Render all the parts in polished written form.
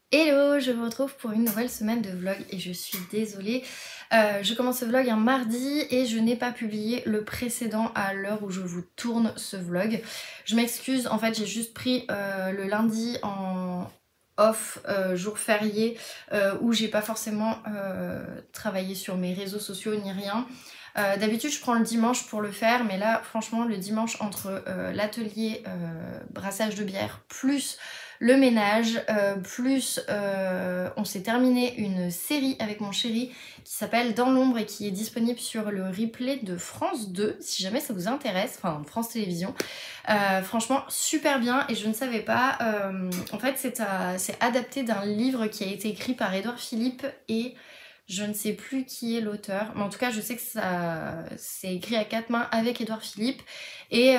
Hello, je vous retrouve pour une nouvelle semaine de vlog et je suis désolée. Je commence ce vlog un mardi et je n'ai pas publié le précédent à l'heure où je vous tourne ce vlog. Je m'excuse, en fait j'ai juste pris le lundi en off, jour férié, où j'ai pas forcément travaillé sur mes réseaux sociaux ni rien. D'habitude je prends le dimanche pour le faire, mais là franchement le dimanche entre l'atelier brassage de bière plus le ménage, plus on s'est terminé une série avec mon chéri qui s'appelle Dans l'ombre et qui est disponible sur le replay de France 2 si jamais ça vous intéresse, enfin France Télévisions. Franchement super bien et je ne savais pas, en fait c'est adapté d'un livre qui a été écrit par Édouard Philippe et je ne sais plus qui est l'auteur, mais en tout cas je sais que ça c'est écrit à quatre mains avec Édouard Philippe et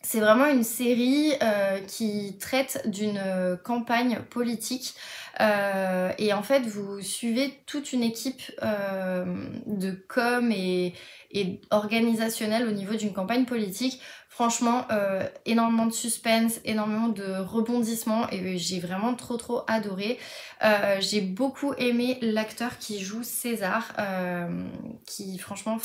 c'est vraiment une série qui traite d'une campagne politique et en fait vous suivez toute une équipe de com et organisationnelle au niveau d'une campagne politique. Franchement, énormément de suspense, énormément de rebondissements et j'ai vraiment trop adoré. J'ai beaucoup aimé l'acteur qui joue César, qui franchement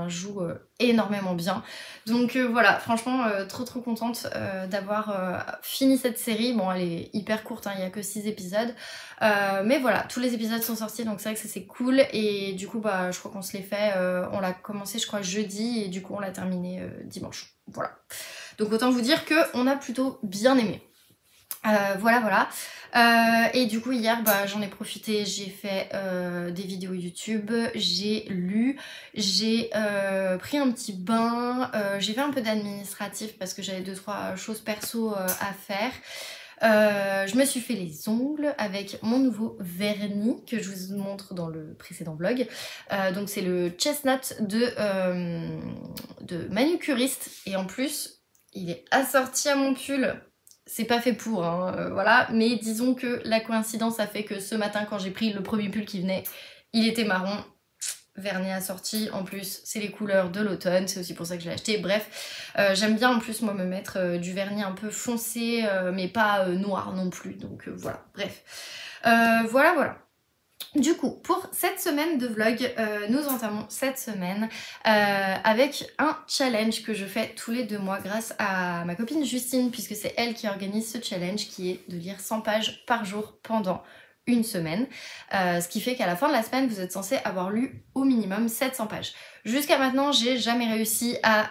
joue énormément bien. Donc voilà, franchement trop contente d'avoir fini cette série. Bon, elle est hyper courte, hein, il n'y a que 6 épisodes. Mais voilà, tous les épisodes sont sortis, donc c'est vrai que ça c'est cool. Et du coup, bah, je crois qu'on se l'est fait, on l'a commencé je crois jeudi et du coup on l'a terminé dimanche. Voilà. Donc autant vous dire qu'on a plutôt bien aimé. Voilà. Et du coup hier bah, j'en ai profité, j'ai fait des vidéos YouTube, j'ai lu, j'ai pris un petit bain, j'ai fait un peu d'administratif parce que j'avais 2-3 choses perso à faire. Je me suis fait les ongles avec mon nouveau vernis que je vous montre dans le précédent vlog. Donc c'est le Chestnut de manucuriste et en plus il est assorti à mon pull. C'est pas fait pour, hein, voilà, mais disons que la coïncidence a fait que ce matin quand j'ai pris le premier pull qui venait, il était marron, vernis assorti, en plus c'est les couleurs de l'automne, c'est aussi pour ça que je l'ai acheté. Bref, j'aime bien en plus moi me mettre du vernis un peu foncé, mais pas noir non plus, donc voilà, bref. Voilà. Du coup, pour cette semaine de vlog, nous entamons cette semaine avec un challenge que je fais tous les 2 mois grâce à ma copine Justine, puisque c'est elle qui organise ce challenge qui est de lire 100 pages par jour pendant une semaine, ce qui fait qu'à la fin de la semaine vous êtes censé avoir lu au minimum 700 pages. Jusqu'à maintenant j'ai jamais réussi à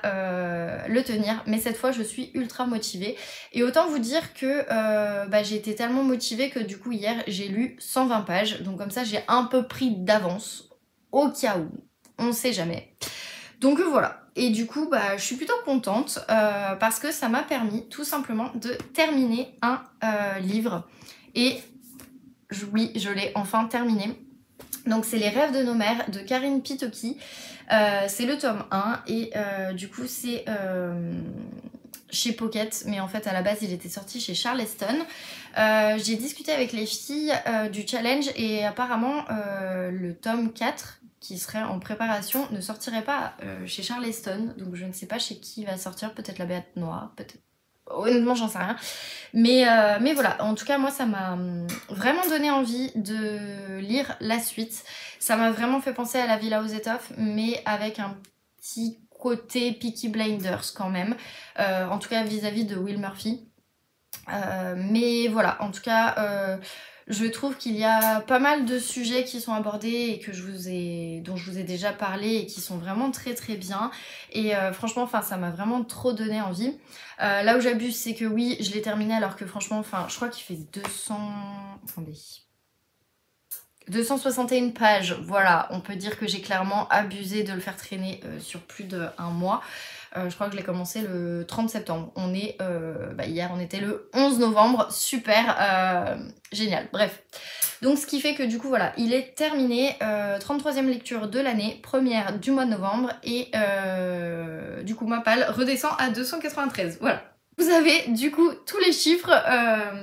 le tenir, mais cette fois je suis ultra motivée et autant vous dire que j'ai été tellement motivée que du coup hier j'ai lu 120 pages, donc comme ça j'ai un peu pris d'avance au cas où, on sait jamais. Donc voilà, et du coup je suis plutôt contente parce que ça m'a permis tout simplement de terminer un livre et oui, je l'ai enfin terminé. Donc c'est Les rêves de nos mères de Karine Pitoki. C'est le tome 1 et du coup c'est chez Pocket, mais en fait à la base il était sorti chez Charleston. J'ai discuté avec les filles du challenge et apparemment le tome 4 qui serait en préparation ne sortirait pas chez Charleston, donc je ne sais pas chez qui il va sortir, peut-être la Béate Noire, peut-être. Honnêtement j'en sais rien, mais voilà, en tout cas moi ça m'a vraiment donné envie de lire la suite. Ça m'a vraiment fait penser à La Villa aux étoffes, mais avec un petit côté Peaky Blinders quand même, en tout cas vis-à-vis de Will Murphy. Mais voilà, en tout cas je trouve qu'il y a pas mal de sujets qui sont abordés et que dont je vous ai déjà parlé et qui sont vraiment très bien. Et franchement, ça m'a vraiment trop donné envie. Là où j'abuse, c'est que oui, je l'ai terminé alors que franchement, je crois qu'il fait 261 pages. Voilà, on peut dire que j'ai clairement abusé de le faire traîner sur plus d'1 mois. Je crois que je l'ai commencé le 30 septembre. On est, hier on était le 11 novembre, super, génial, bref. Donc ce qui fait que du coup voilà, il est terminé, 33e lecture de l'année, première du mois de novembre et du coup ma palle redescend à 293, voilà. Vous avez du coup tous les chiffres,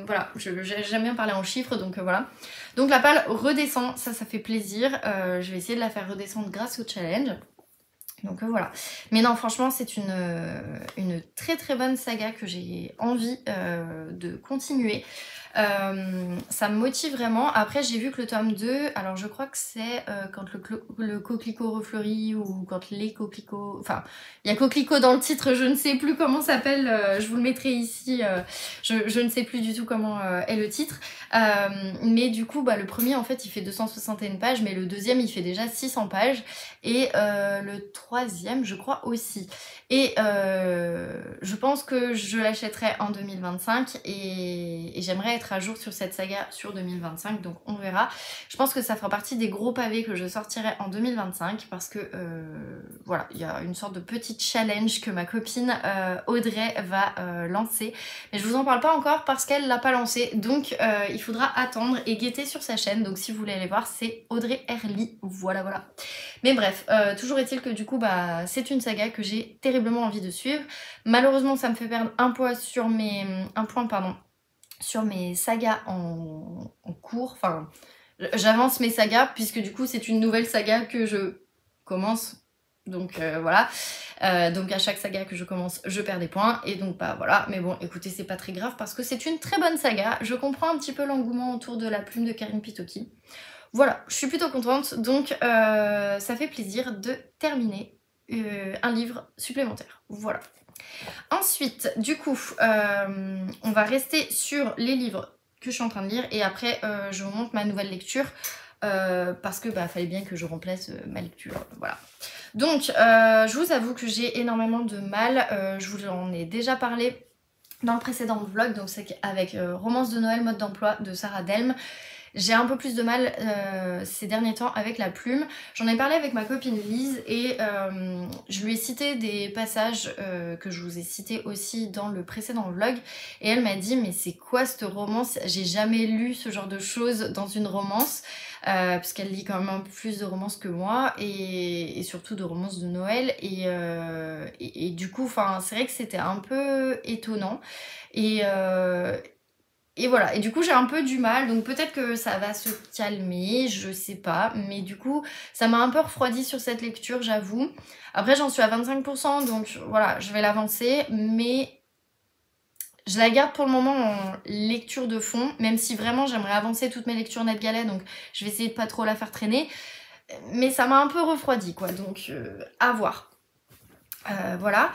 voilà, j'aime bien parler en chiffres donc voilà. Donc la palle redescend, ça fait plaisir, je vais essayer de la faire redescendre grâce au challenge. Donc voilà. Mais non, franchement, c'est une très bonne saga que j'ai envie de continuer. Ça me motive vraiment. Après j'ai vu que le tome 2, alors je crois que c'est quand le coquelicot refleurit ou quand les coquelicots... Enfin, il y a coquelicot dans le titre, je ne sais plus comment s'appelle, je vous le mettrai ici, je ne sais plus du tout comment est le titre. Mais du coup, le premier en fait il fait 261 pages, mais le deuxième il fait déjà 600 pages. Et le troisième je crois aussi. Et je pense que je l'achèterai en 2025 et j'aimerais être à jour sur cette saga sur 2025, donc on verra. Je pense que ça fera partie des gros pavés que je sortirai en 2025 parce que voilà, il y a une sorte de petit challenge que ma copine Audrey va lancer. Mais je vous en parle pas encore parce qu'elle l'a pas lancé, donc il faudra attendre et guetter sur sa chaîne. Donc si vous voulez aller voir, c'est Audrey Herly, voilà. Mais bref, toujours est-il que du coup c'est une saga que j'ai terriblement envie de suivre. Malheureusement ça me fait perdre un point sur mes sagas en cours. Enfin, j'avance mes sagas puisque du coup c'est une nouvelle saga que je commence. Donc voilà, donc à chaque saga que je commence je perds des points et donc voilà, mais bon écoutez c'est pas très grave parce que c'est une très bonne saga. Je comprends un petit peu l'engouement autour de la plume de Karin Pitoki. Voilà, je suis plutôt contente, donc ça fait plaisir de terminer un livre supplémentaire. Voilà. Ensuite, du coup, on va rester sur les livres que je suis en train de lire et après je vous montre ma nouvelle lecture parce que fallait bien que je remplace ma lecture. Voilà. Donc, je vous avoue que j'ai énormément de mal. Je vous en ai déjà parlé dans le précédent vlog, donc c'est avec Romance de Noël, mode d'emploi de Sarah Delme. J'ai un peu plus de mal ces derniers temps avec la plume. J'en ai parlé avec ma copine Lise et je lui ai cité des passages que je vous ai cités aussi dans le précédent vlog. Et elle m'a dit mais c'est quoi cette romance? J'ai jamais lu ce genre de choses dans une romance. Puisqu'elle lit quand même un peu plus de romances que moi et surtout de romances de Noël. Et du coup, c'est vrai que c'était un peu étonnant. Et voilà, et du coup j'ai un peu du mal, donc peut-être que ça va se calmer, je sais pas, mais du coup ça m'a un peu refroidi sur cette lecture, j'avoue. Après j'en suis à 25%, donc voilà, je vais l'avancer, mais je la garde pour le moment en lecture de fond, même si vraiment j'aimerais avancer toutes mes lectures NetGalley, donc je vais essayer de pas trop la faire traîner. Mais ça m'a un peu refroidi quoi, donc à voir. Voilà.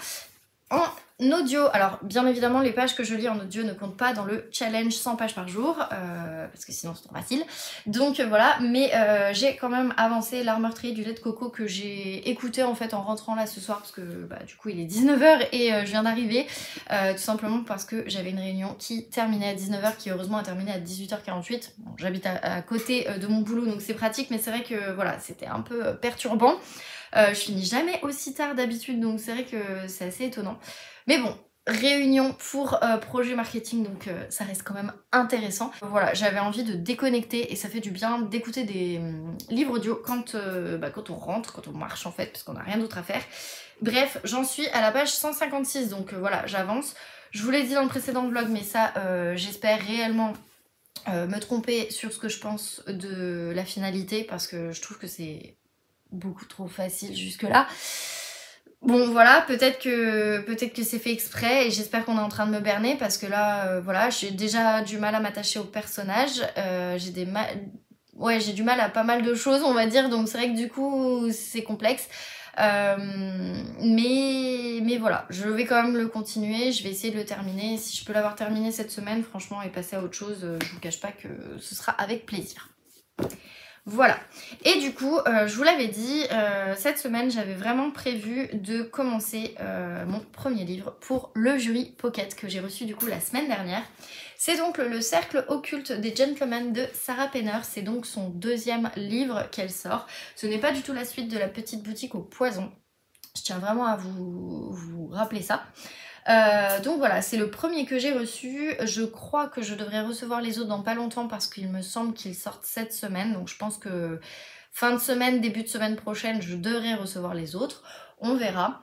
En audio, alors bien évidemment les pages que je lis en audio ne comptent pas dans le challenge 100 pages par jour, parce que sinon c'est trop facile. Donc voilà, mais j'ai quand même avancé L'art meurtrier du lait de coco que j'ai écouté en fait en rentrant là ce soir, parce que du coup il est 19h et je viens d'arriver, tout simplement parce que j'avais une réunion qui terminait à 19h, qui heureusement a terminé à 18h48. Bon, j'habite à côté de mon boulot donc c'est pratique, mais c'est vrai que voilà, c'était un peu perturbant. Je finis jamais aussi tard d'habitude, donc c'est vrai que c'est assez étonnant. Mais bon, réunion pour projet marketing, donc ça reste quand même intéressant. Voilà, j'avais envie de déconnecter et ça fait du bien d'écouter des livres audio quand on rentre, quand on marche en fait, parce qu'on n'a rien d'autre à faire. Bref, j'en suis à la page 156, donc voilà, j'avance. Je vous l'ai dit dans le précédent vlog, mais ça, j'espère réellement me tromper sur ce que je pense de la finalité, parce que je trouve que c'est beaucoup trop facile jusque là. Bon voilà, peut-être que c'est fait exprès et j'espère qu'on est en train de me berner parce que là voilà, j'ai déjà du mal à m'attacher au personnage, j'ai du mal à pas mal de choses on va dire, donc c'est vrai que du coup c'est complexe. Mais voilà, je vais quand même le continuer, je vais essayer de le terminer. Si je peux l'avoir terminé cette semaine franchement et passer à autre chose, je vous cache pas que ce sera avec plaisir. Voilà, et du coup, je vous l'avais dit, cette semaine j'avais vraiment prévu de commencer mon premier livre pour le jury Pocket que j'ai reçu du coup la semaine dernière. C'est donc le Cercle occulte des gentlemen de Sarah Penner, c'est donc son deuxième livre qu'elle sort. Ce n'est pas du tout la suite de La petite boutique au poison, je tiens vraiment à vous rappeler ça. Donc voilà, c'est le premier que j'ai reçu. Je crois que je devrais recevoir les autres dans pas longtemps parce qu'il me semble qu'ils sortent cette semaine. Donc je pense que fin de semaine, début de semaine prochaine, je devrais recevoir les autres. On verra.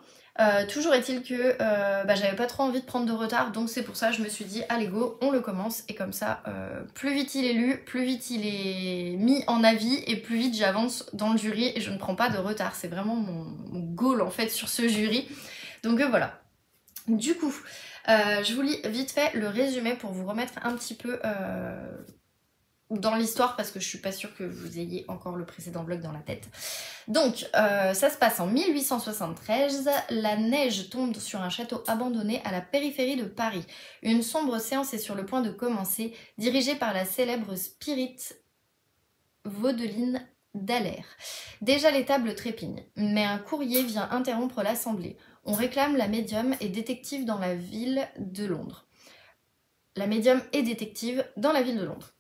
Toujours est-il que j'avais pas trop envie de prendre de retard, donc c'est pour ça que je me suis dit allez go, on le commence, et comme ça plus vite il est lu, plus vite il est mis en avis et plus vite j'avance dans le jury et je ne prends pas de retard. C'est vraiment mon goal en fait sur ce jury, donc voilà. Du coup, je vous lis vite fait le résumé pour vous remettre un petit peu dans l'histoire parce que je suis pas sûre que vous ayez encore le précédent vlog dans la tête. Donc, ça se passe en 1873, la neige tombe sur un château abandonné à la périphérie de Paris. Une sombre séance est sur le point de commencer, dirigée par la célèbre spirit Vaudeline Dallaire. Déjà les tables trépignent, mais un courrier vient interrompre l'assemblée. On réclame la médium et détective dans la ville de Londres. La médium et détective dans la ville de Londres.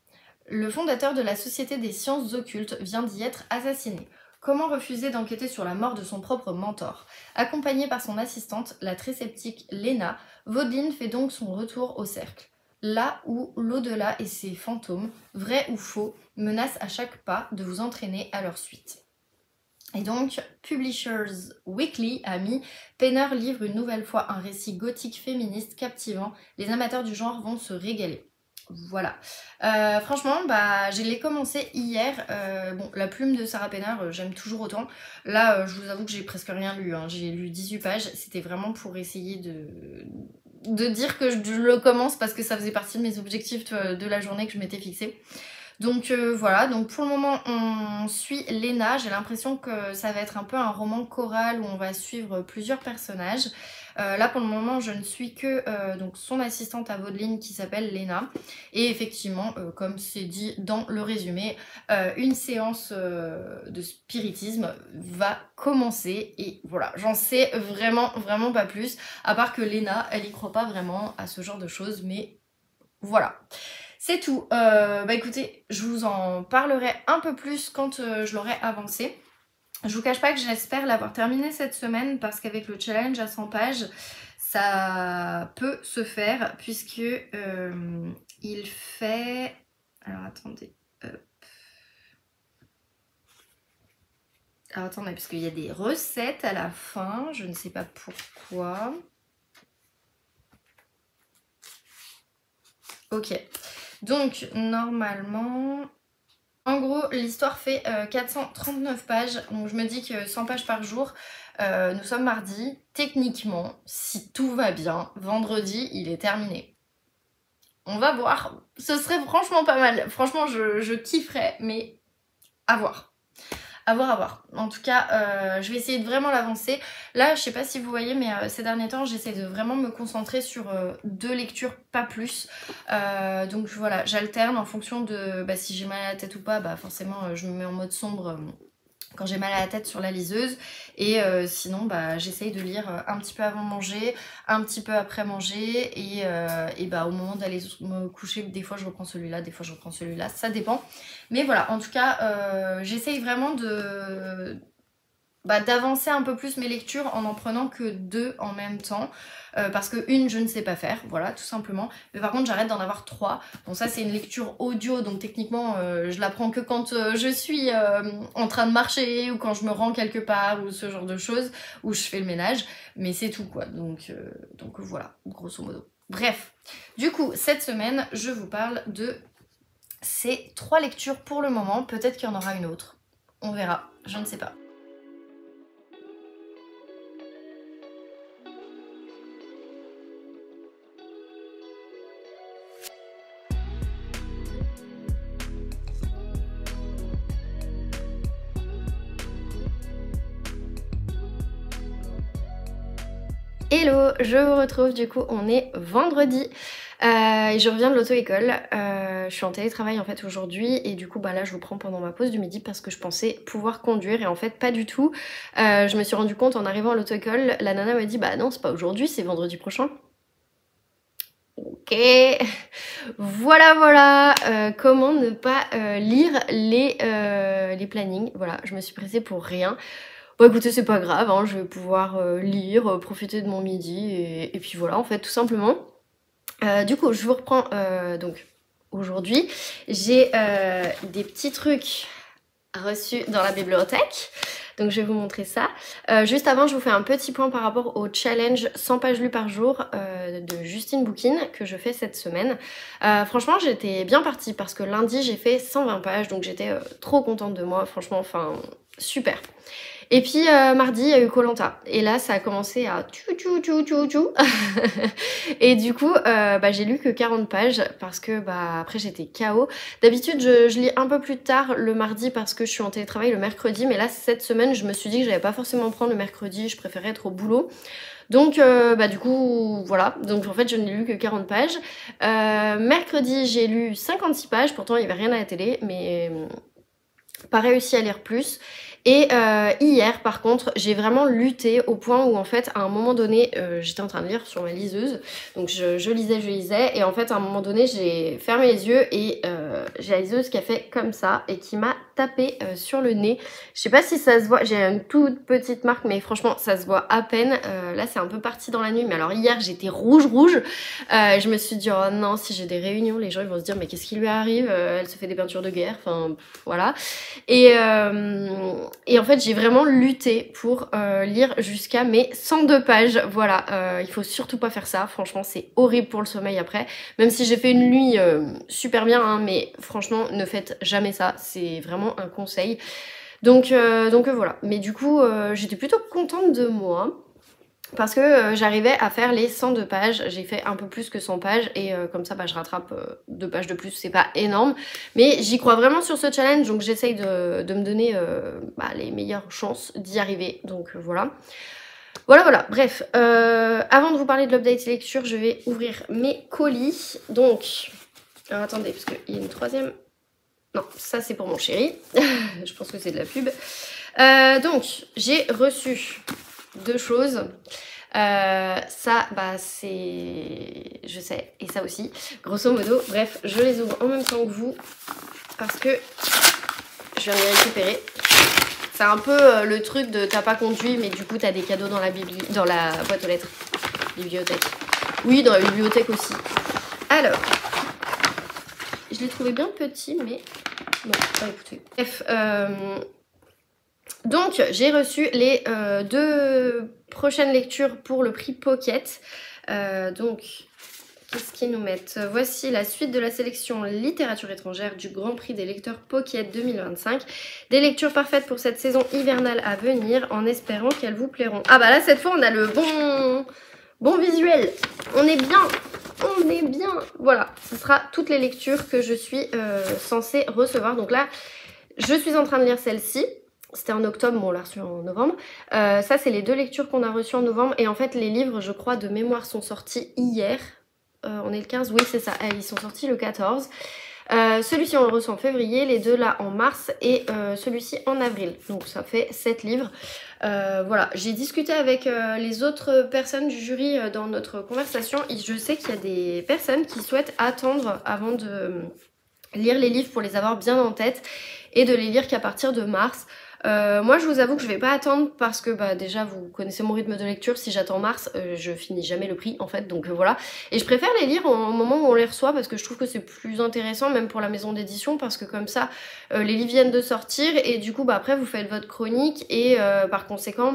Le fondateur de la Société des sciences occultes vient d'y être assassiné. Comment refuser d'enquêter sur la mort de son propre mentor? Accompagné par son assistante, la très sceptique Léna, Vaudeline fait donc son retour au cercle. Là où l'au-delà et ses fantômes, vrais ou faux, menacent à chaque pas de vous entraîner à leur suite. Et donc, Publishers Weekly a mis Penner livre une nouvelle fois un récit gothique féministe captivant. Les amateurs du genre vont se régaler. Voilà. Franchement, bah, je l'ai commencé hier. Bon, la plume de Sarah Penner, j'aime toujours autant. Là, je vous avoue que j'ai presque rien lu. Hein. J'ai lu 18 pages. C'était vraiment pour essayer de dire que je le commence parce que ça faisait partie de mes objectifs de la journée que je m'étais fixée. Donc voilà, donc pour le moment on suit Léna, j'ai l'impression que ça va être un peu un roman choral où on va suivre plusieurs personnages. Là pour le moment je ne suis que donc son assistante à Vaudeline qui s'appelle Léna. Et effectivement, comme c'est dit dans le résumé, une séance de spiritisme va commencer. Et voilà, j'en sais vraiment pas plus. À part que Léna, elle y croit pas vraiment à ce genre de choses, mais voilà. C'est tout. Bah écoutez, je vous en parlerai un peu plus quand je l'aurai avancé. Je vous cache pas que j'espère l'avoir terminé cette semaine parce qu'avec le challenge à 100 pages, ça peut se faire puisque il fait... Alors attendez. Alors attendez, parce qu'il y a des recettes à la fin, je ne sais pas pourquoi. Ok. Donc, normalement, en gros, l'histoire fait 439 pages. Donc, je me dis que 100 pages par jour. Nous sommes mardi. Techniquement, si tout va bien, vendredi, il est terminé. On va voir. Ce serait franchement pas mal. Franchement, je kifferais, mais à voir. À voir. En tout cas, je vais essayer de vraiment l'avancer. Là, je sais pas si vous voyez, mais ces derniers temps, j'essaie de vraiment me concentrer sur 2 lectures, pas plus. Donc voilà, j'alterne en fonction de si j'ai mal à la tête ou pas. Bah forcément, je me mets en mode sombre quand j'ai mal à la tête sur la liseuse. Et sinon, bah j'essaye de lire un petit peu avant manger, un petit peu après manger. Et bah au moment d'aller me coucher, des fois je reprends celui-là, des fois je reprends celui-là. Ça dépend. Mais voilà, en tout cas, j'essaye vraiment d'avancer un peu plus mes lectures en prenant que 2 en même temps. Parce que une, je ne sais pas faire, voilà, tout simplement. Mais par contre, j'arrête d'en avoir 3. Bon, ça, c'est une lecture audio, donc techniquement, je la prends que quand je suis en train de marcher ou quand je me rends quelque part ou ce genre de choses, où je fais le ménage. Mais c'est tout, quoi. Donc voilà, grosso modo. Bref, du coup, cette semaine, je vous parle de ces 3 lectures pour le moment. Peut-être qu'il y en aura une autre. On verra, je ne sais pas. Hello, je vous retrouve, du coup on est vendredi et je reviens de l'auto-école. Je suis en télétravail en fait aujourd'hui et du coup bah là je vous prends pendant ma pause du midi parce que je pensais pouvoir conduire et en fait pas du tout. Je me suis rendu compte en arrivant à l'auto-école, la nana m'a dit bah non c'est pas aujourd'hui, c'est vendredi prochain. Ok, voilà, comment ne pas lire les plannings. Voilà, je me suis pressée pour rien. Bon écoutez, c'est pas grave, hein, je vais pouvoir lire, profiter de mon midi et puis voilà en fait tout simplement. Du coup je vous reprends donc aujourd'hui. J'ai des petits trucs reçus dans la bibliothèque. Donc je vais vous montrer ça. Juste avant, je vous fais un petit point par rapport au challenge 100 pages lues par jour de Justine Bookin que je fais cette semaine. Franchement, j'étais bien partie parce que lundi, j'ai fait 120 pages. Donc j'étais trop contente de moi. Franchement, enfin, super. Et puis mardi, il y a eu koh Lanta. Et là, ça a commencé à tchou. Et du coup, j'ai lu que 40 pages parce que après j'étais KO. D'habitude, je lis un peu plus tard le mardi parce que je suis en télétravail le mercredi. Mais là, cette semaine, je me suis dit que j'allais pas forcément prendre le mercredi. Je préférais être au boulot. Donc du coup voilà, donc en fait je n'ai lu que 40 pages. Mercredi j'ai lu 56 pages, pourtant il n'y avait rien à la télé, mais pas réussi à lire plus. Et hier par contre j'ai vraiment lutté au point où en fait à un moment donné j'étais en train de lire sur ma liseuse, donc je lisais et en fait à un moment donné j'ai fermé les yeux et j'ai la liseuse qui a fait comme ça et qui m'a tapé sur le nez. Je sais pas si ça se voit, j'ai une toute petite marque mais franchement ça se voit à peine. Là c'est un peu parti dans la nuit, mais alors hier j'étais rouge. Je me suis dit oh non, si j'ai des réunions les gens ils vont se dire mais qu'est-ce qui lui arrive, elle se fait des peintures de guerre, enfin voilà. Et en fait j'ai vraiment lutté pour lire jusqu'à mes 102 pages, voilà. Il faut surtout pas faire ça, franchement c'est horrible pour le sommeil après, même si j'ai fait une nuit super bien hein, mais franchement ne faites jamais ça, c'est vraiment un conseil. Donc voilà, mais du coup j'étais plutôt contente de moi. Parce que j'arrivais à faire les 102 pages, j'ai fait un peu plus que 100 pages et comme ça je rattrape 2 pages de plus, c'est pas énorme. Mais j'y crois vraiment sur ce challenge, donc j'essaye de me donner les meilleures chances d'y arriver, donc voilà. Voilà, bref, avant de vous parler de l'update lecture, je vais ouvrir mes colis. Donc, alors attendez, parce qu'il y a une troisième... Non, ça c'est pour mon chéri, je pense que c'est de la pub. Donc, j'ai reçu... deux choses, ça c'est, je sais, et ça aussi, grosso modo, bref, je les ouvre en même temps que vous, parce que je viens de les récupérer. C'est un peu le truc de t'as pas conduit, mais du coup t'as des cadeaux dans la boîte aux lettres, bibliothèque. Oui, dans la bibliothèque aussi. Alors, je l'ai trouvé bien petit, mais bon, écoutez. Bref, donc j'ai reçu les 2 prochaines lectures pour le prix Pocket. Donc qu'est-ce qu'ils nous mettent? Voici la suite de la sélection littérature étrangère du Grand Prix des lecteurs Pocket 2025. Des lectures parfaites pour cette saison hivernale à venir, en espérant qu'elles vous plairont. Ah bah là cette fois on a le bon visuel. On est bien. Voilà, ce sera toutes les lectures que je suis censée recevoir. Donc là je suis en train de lire celle-ci. C'était en octobre, bon on l'a reçu en novembre. Ça c'est les 2 lectures qu'on a reçues en novembre. Et en fait les livres je crois de mémoire sont sortis hier. On est le 15, oui c'est ça, ils sont sortis le 14. Celui-ci on le reçoit en février, les 2 là en mars et celui-ci en avril. Donc ça fait 7 livres. Voilà, j'ai discuté avec les autres personnes du jury dans notre conversation. Et je sais qu'il y a des personnes qui souhaitent attendre avant de lire les livres pour les avoir bien en tête et de les lire qu'à partir de mars. Moi je vous avoue que je vais pas attendre parce que déjà vous connaissez mon rythme de lecture, si j'attends mars je finis jamais le prix en fait, donc voilà. Et je préfère les lire au moment où on les reçoit parce que je trouve que c'est plus intéressant même pour la maison d'édition, parce que comme ça les livres viennent de sortir et du coup après vous faites votre chronique et par conséquent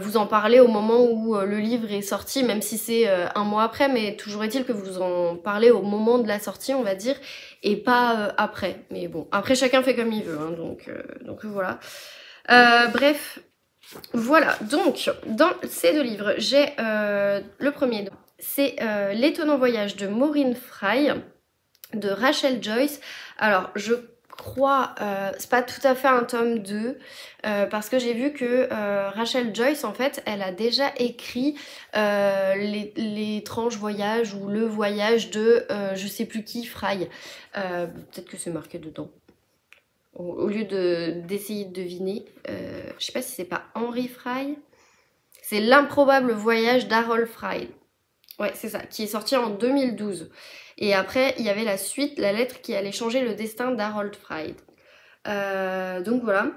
vous en parlez au moment où le livre est sorti, même si c'est un mois après, mais toujours est-il que vous en parlez au moment de la sortie on va dire, et pas après. Mais bon, après chacun fait comme il veut, hein, donc voilà. Bref, voilà. Donc, dans ces 2 livres, j'ai le premier, c'est L'étonnant voyage de Maureen Fry, de Rachel Joyce. Alors, je crois, c'est pas tout à fait un tome 2, parce que j'ai vu que Rachel Joyce, en fait, elle a déjà écrit l'étrange voyage ou le voyage de je sais plus qui, Fry. Peut-être que c'est marqué dedans. Au lieu d'essayer de deviner, je sais pas si c'est pas Henry Fry. C'est L'improbable voyage d'Harold Fry. Ouais, c'est ça, qui est sorti en 2012. Et après, il y avait la suite, la lettre qui allait changer le destin d'Harold Fry. Donc voilà.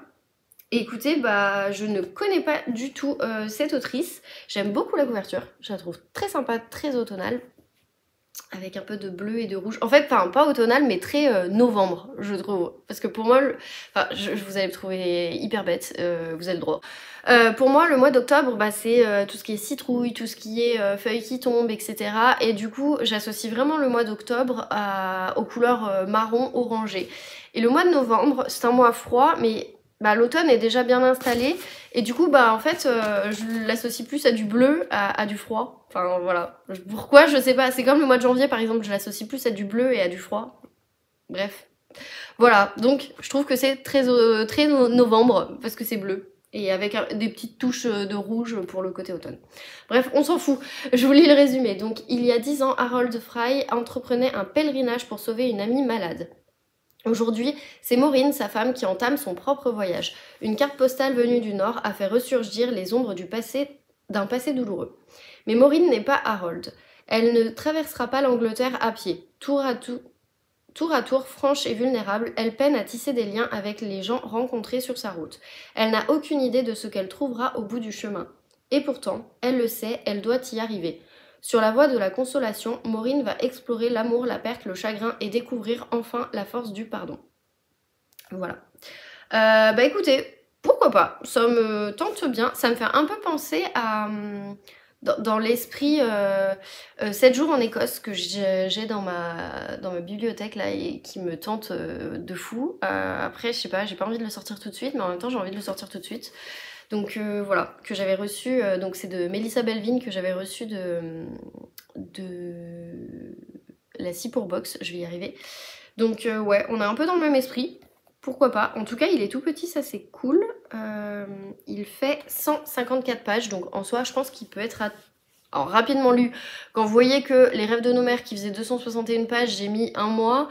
Et écoutez, je ne connais pas du tout cette autrice. J'aime beaucoup la couverture. Je la trouve très sympa, très automnale. Avec un peu de bleu et de rouge. En fait, pas automnal, mais très novembre, je trouve. Parce que pour moi, vous allez me trouver hyper bête, vous avez le droit. Pour moi, le mois d'octobre, c'est tout ce qui est citrouille, tout ce qui est feuilles qui tombent, etc. Et du coup, j'associe vraiment le mois d'octobre aux couleurs marron, orangé. Et le mois de novembre, c'est un mois froid, mais bah, l'automne est déjà bien installé. Et du coup, bah en fait, je l'associe plus à du bleu, à du froid. Enfin voilà. Pourquoi, je sais pas. C'est comme le mois de janvier par exemple, je l'associe plus à du bleu et à du froid. Bref. Voilà, donc je trouve que c'est très novembre, parce que c'est bleu. Et avec des petites touches de rouge pour le côté automne. Bref, on s'en fout. Je vous lis le résumé. Donc, il y a 10 ans, Harold Fry entreprenait un pèlerinage pour sauver une amie malade. Aujourd'hui, c'est Maureen, sa femme, qui entame son propre voyage. Une carte postale venue du Nord a fait ressurgir les ombres d'un passé douloureux. Mais Maureen n'est pas Harold. Elle ne traversera pas l'Angleterre à pied. Tour à tour, franche et vulnérable, elle peine à tisser des liens avec les gens rencontrés sur sa route. Elle n'a aucune idée de ce qu'elle trouvera au bout du chemin. Et pourtant, elle le sait, elle doit y arriver. Sur la voie de la consolation, Maureen va explorer l'amour, la perte, le chagrin et découvrir enfin la force du pardon. Voilà. Bah écoutez, pourquoi pas, ça me tente bien, ça me fait un peu penser à... dans l'esprit 7 jours en Écosse que j'ai dans ma bibliothèque là et qui me tente de fou. Après, je sais pas, j'ai pas envie de le sortir tout de suite, mais en même temps j'ai envie de le sortir tout de suite. Donc voilà, que j'avais reçu, donc c'est de Mélissa Belvin que j'avais reçu de la scie pour box, je vais y arriver. Donc ouais, on est un peu dans le même esprit. Pourquoi pas. En tout cas, il est tout petit, ça c'est cool. Il fait 154 pages, donc en soi, je pense qu'il peut être alors, rapidement lu. Quand vous voyez que Les Rêves de nos mères qui faisait 261 pages, j'ai mis un mois.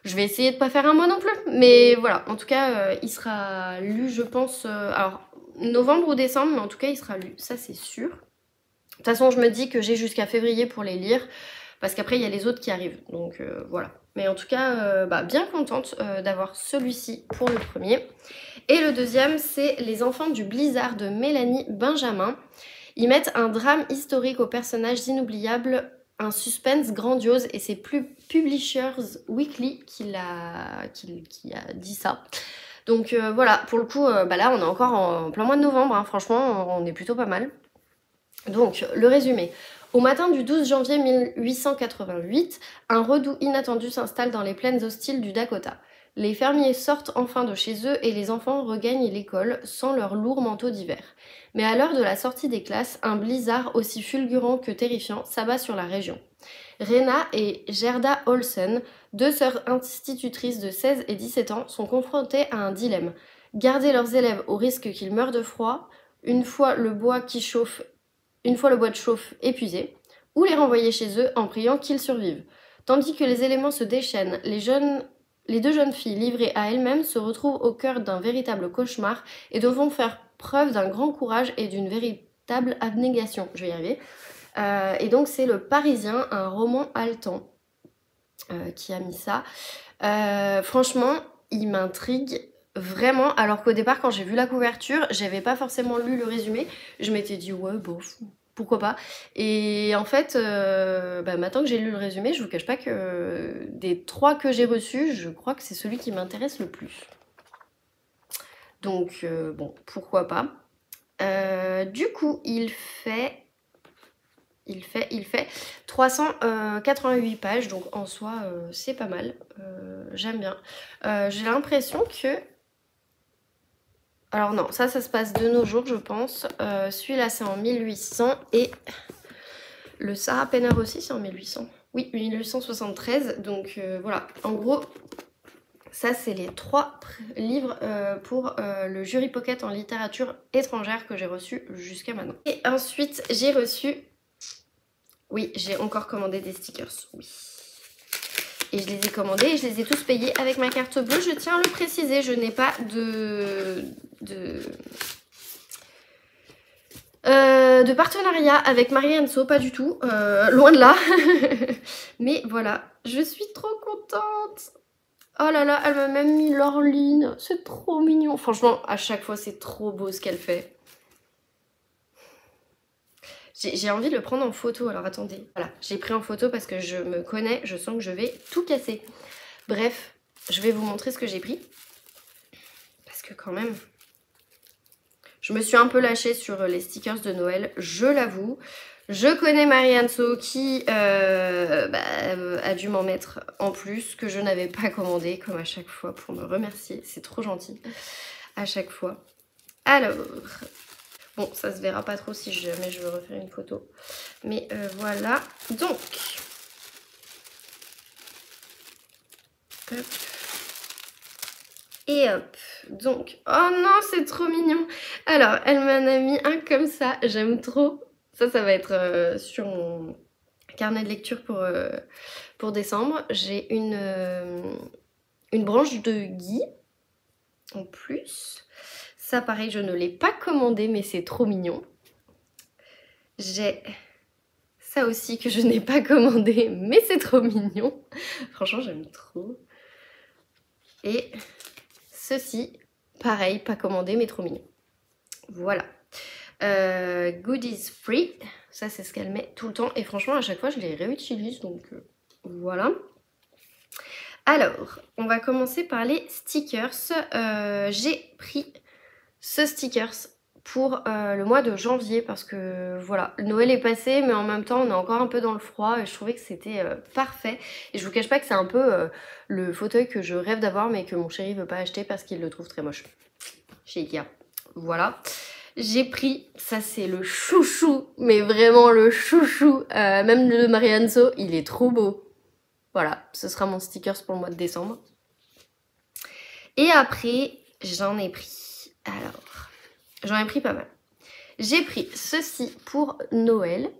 Je vais essayer de pas faire un mois non plus. Mais voilà, en tout cas, il sera lu, je pense, alors novembre ou décembre, mais en tout cas, il sera lu, ça c'est sûr. De toute façon, je me dis que j'ai jusqu'à février pour les lire, parce qu'après, il y a les autres qui arrivent. Donc voilà. Mais en tout cas, bien contente d'avoir celui-ci pour le premier. Et le deuxième, c'est Les Enfants du Blizzard de Mélanie Benjamin. Ils mettent un drame historique aux personnages inoubliables, un suspense grandiose, et c'est Publishers Weekly qui a dit ça. Donc voilà, pour le coup, bah là on est encore en plein mois de novembre, hein. Franchement on est plutôt pas mal. Donc le résumé. Au matin du 12 janvier 1888, un redout inattendu s'installe dans les plaines hostiles du Dakota. Les fermiers sortent enfin de chez eux et les enfants regagnent l'école sans leurs lourds manteaux d'hiver. Mais à l'heure de la sortie des classes, un blizzard aussi fulgurant que terrifiant s'abat sur la région. Rena et Gerda Olsen, deux sœurs institutrices de 16 et 17 ans, sont confrontées à un dilemme. Garder leurs élèves au risque qu'ils meurent de froid, une fois le bois de chauffe épuisé, ou les renvoyer chez eux en priant qu'ils survivent. Tandis que les éléments se déchaînent, les deux jeunes filles livrées à elles-mêmes se retrouvent au cœur d'un véritable cauchemar et devront faire preuve d'un grand courage et d'une véritable abnégation. Je vais y arriver. Et donc c'est Le Parisien, un roman haletant qui a mis ça. Franchement, il m'intrigue vraiment, alors qu'au départ quand j'ai vu la couverture, j'avais pas forcément lu le résumé, je m'étais dit ouais bof, pourquoi pas. Et en fait, maintenant que j'ai lu le résumé, je vous cache pas que des 3 que j'ai reçus, je crois que c'est celui qui m'intéresse le plus. Donc bon, pourquoi pas. Du coup, il fait 388 pages, donc en soi c'est pas mal, j'aime bien. J'ai l'impression que... Alors non, ça se passe de nos jours je pense. Celui-là c'est en 1800 et le Sarah Penner aussi c'est en 1800. Oui, 1873, donc voilà. En gros, ça c'est les 3 livres pour le jury pocket en littérature étrangère que j'ai reçu jusqu'à maintenant. Et ensuite j'ai reçu... Oui, j'ai encore commandé des stickers, oui. Et je les ai commandés et je les ai tous payés avec ma carte bleue. Je tiens à le préciser, je n'ai pas de partenariat avec Marie-Anso, pas du tout, loin de là. Mais voilà, je suis trop contente. Oh là là, elle m'a même mis l'orline, c'est trop mignon. Franchement, à chaque fois, c'est trop beau ce qu'elle fait. J'ai envie de le prendre en photo, alors attendez. Voilà, j'ai pris en photo parce que je me connais, je sens que je vais tout casser. Bref, je vais vous montrer ce que j'ai pris. Parce que quand même, je me suis un peu lâchée sur les stickers de Noël, je l'avoue. Je connais Marie-Anso qui a dû m'en mettre en plus, que je n'avais pas commandé, comme à chaque fois, pour me remercier. C'est trop gentil. à chaque fois. Alors, bon, ça se verra pas trop si jamais je veux refaire une photo. Mais voilà, donc... Hop. Et hop, donc, oh non, c'est trop mignon. Alors, elle m'en a mis un comme ça, j'aime trop. Ça va être sur mon carnet de lecture pour décembre. J'ai une branche de gui en plus. Ça, pareil, je ne l'ai pas commandé, mais c'est trop mignon. J'ai ça aussi que je n'ai pas commandé, mais c'est trop mignon. Franchement, j'aime trop. Et ceci, pareil, pas commandé, mais trop mignon. Voilà. Goodies free. Ça, c'est ce qu'elle met tout le temps. Et franchement, à chaque fois, je les réutilise. Donc, voilà. Alors, on va commencer par les stickers. J'ai pris ce stickers pour le mois de janvier parce que voilà, Noël est passé mais en même temps on est encore un peu dans le froid et je trouvais que c'était parfait. Et je vous cache pas que c'est un peu le fauteuil que je rêve d'avoir mais que mon chéri veut pas acheter parce qu'il le trouve très moche chez Ikea. Voilà. J'ai pris, ça c'est le chouchou, mais vraiment le chouchou, même le Marianso, il est trop beau. Voilà, ce sera mon stickers pour le mois de décembre. Et après, j'en ai pris, alors, j'en ai pris pas mal. J'ai pris ceci pour Noël.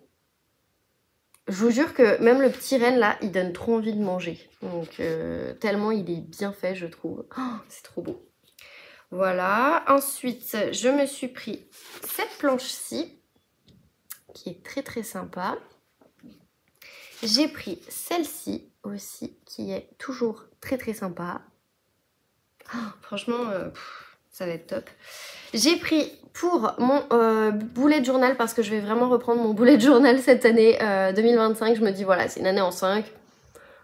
Je vous jure que même le petit renne là, il donne trop envie de manger. Donc, tellement il est bien fait, je trouve. Oh, c'est trop beau. Voilà, ensuite je me suis pris cette planche-ci qui est très très sympa. J'ai pris celle-ci aussi qui est toujours très très sympa. Oh, franchement, ça va être top. J'ai pris pour mon bullet journal parce que je vais vraiment reprendre mon bullet journal cette année 2025. Je me dis voilà, c'est une année en 5.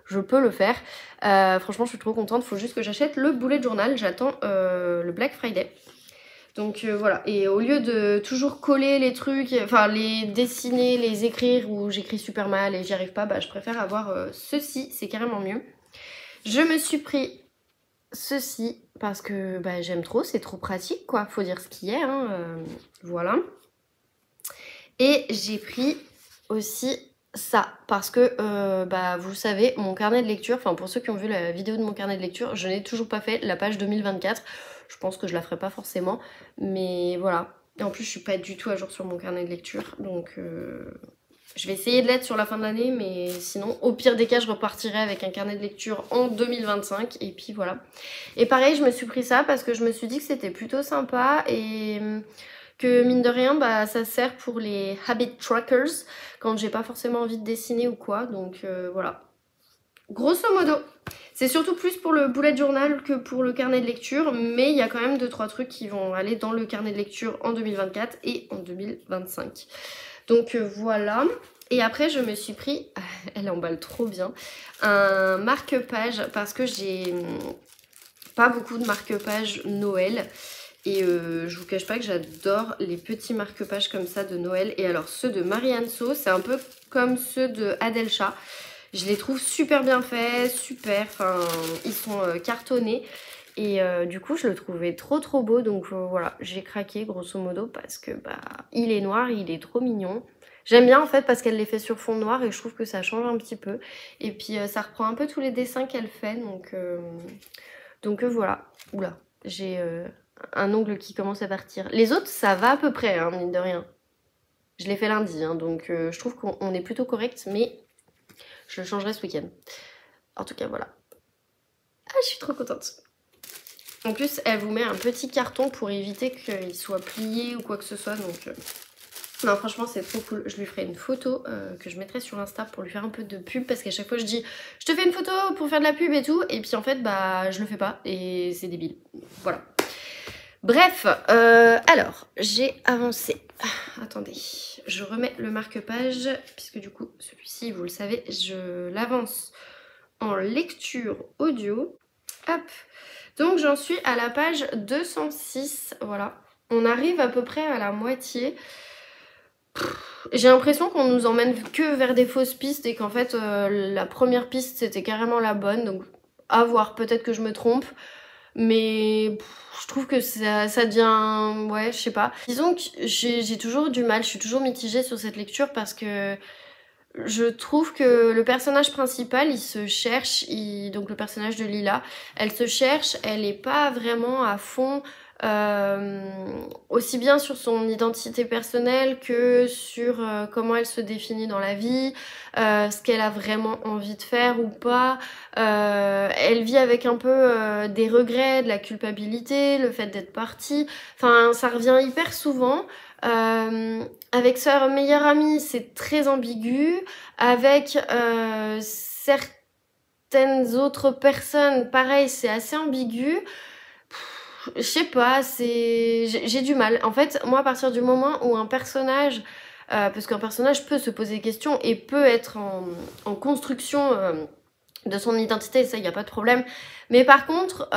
Je peux le faire. Franchement, je suis trop contente. Il faut juste que j'achète le bullet journal. J'attends le Black Friday. Donc voilà. Et au lieu de toujours coller les trucs, enfin les dessiner, les écrire où j'écris super mal et j'y arrive pas, bah, je préfère avoir ceci. C'est carrément mieux. Je me suis pris ceci parce que bah, j'aime trop. C'est trop pratique quoi. Faut dire ce qui est. Hein, voilà. Et j'ai pris aussi... ça, parce que bah, vous savez, mon carnet de lecture, enfin pour ceux qui ont vu la vidéo de mon carnet de lecture, je n'ai toujours pas fait la page 2024. Je pense que je la ferai pas forcément, mais voilà. Et en plus, je suis pas du tout à jour sur mon carnet de lecture, donc je vais essayer de l'être sur la fin de l'année, mais sinon, au pire des cas, je repartirai avec un carnet de lecture en 2025, et puis voilà. Et pareil, je me suis pris ça parce que je me suis dit que c'était plutôt sympa, et... que mine de rien, bah, ça sert pour les habit trackers quand j'ai pas forcément envie de dessiner ou quoi. Donc voilà. Grosso modo, c'est surtout plus pour le bullet journal que pour le carnet de lecture. Mais il y a quand même 2-3 trucs qui vont aller dans le carnet de lecture en 2024 et en 2025. Donc voilà. Et après, je me suis pris, elle emballe trop bien, un marque-page parce que j'ai pas beaucoup de marque-page Noël. Et je vous cache pas que j'adore les petits marque-pages comme ça de Noël. Et alors ceux de Marianso, c'est un peu comme ceux de Adelcha. Je les trouve super bien faits, super, enfin ils sont cartonnés. Et du coup je le trouvais trop beau. Donc voilà, j'ai craqué grosso modo parce que bah il est noir, il est trop mignon. J'aime bien en fait parce qu'elle les fait sur fond noir et je trouve que ça change un petit peu. Et puis ça reprend un peu tous les dessins qu'elle fait. Donc voilà. Oula, j'ai... un ongle qui commence à partir. Les autres, ça va à peu près, hein, mine de rien. Je l'ai fait lundi, hein, donc je trouve qu'on est plutôt correct, mais je le changerai ce week-end. En tout cas, voilà. Ah, je suis trop contente. En plus, elle vous met un petit carton pour éviter qu'il soit plié ou quoi que ce soit, donc... Non, franchement, c'est trop cool. Je lui ferai une photo que je mettrai sur Insta pour lui faire un peu de pub, parce qu'à chaque fois, je dis « Je te fais une photo pour faire de la pub et tout », et puis en fait, bah, je le fais pas, et c'est débile. Voilà. Bref, alors, j'ai avancé. Attendez, je remets le marque-page, puisque du coup, celui-ci, vous le savez, je l'avance en lecture audio. Hop, donc j'en suis à la page 206, voilà. On arrive à peu près à la moitié. J'ai l'impression qu'on nous emmène que vers des fausses pistes et qu'en fait, la première piste, c'était carrément la bonne, donc à voir, peut-être que je me trompe. mais je trouve que ça devient... Ouais, je sais pas. Disons que j'ai toujours du mal, je suis toujours mitigée sur cette lecture parce que je trouve que le personnage principal, il se cherche, donc le personnage de Lila, elle se cherche, elle est pas vraiment à fond, aussi bien sur son identité personnelle que sur comment elle se définit dans la vie, ce qu'elle a vraiment envie de faire ou pas. Elle vit avec un peu des regrets, de la culpabilité, le fait d'être partie. Enfin, ça revient hyper souvent. Avec sa meilleure amie, c'est très ambigu. Avec certaines autres personnes, pareil, c'est assez ambigu. Je sais pas, j'ai du mal. En fait, moi, à partir du moment où un personnage, parce qu'un personnage peut se poser des questions et peut être en construction de son identité, ça, il n'y a pas de problème. Mais par contre,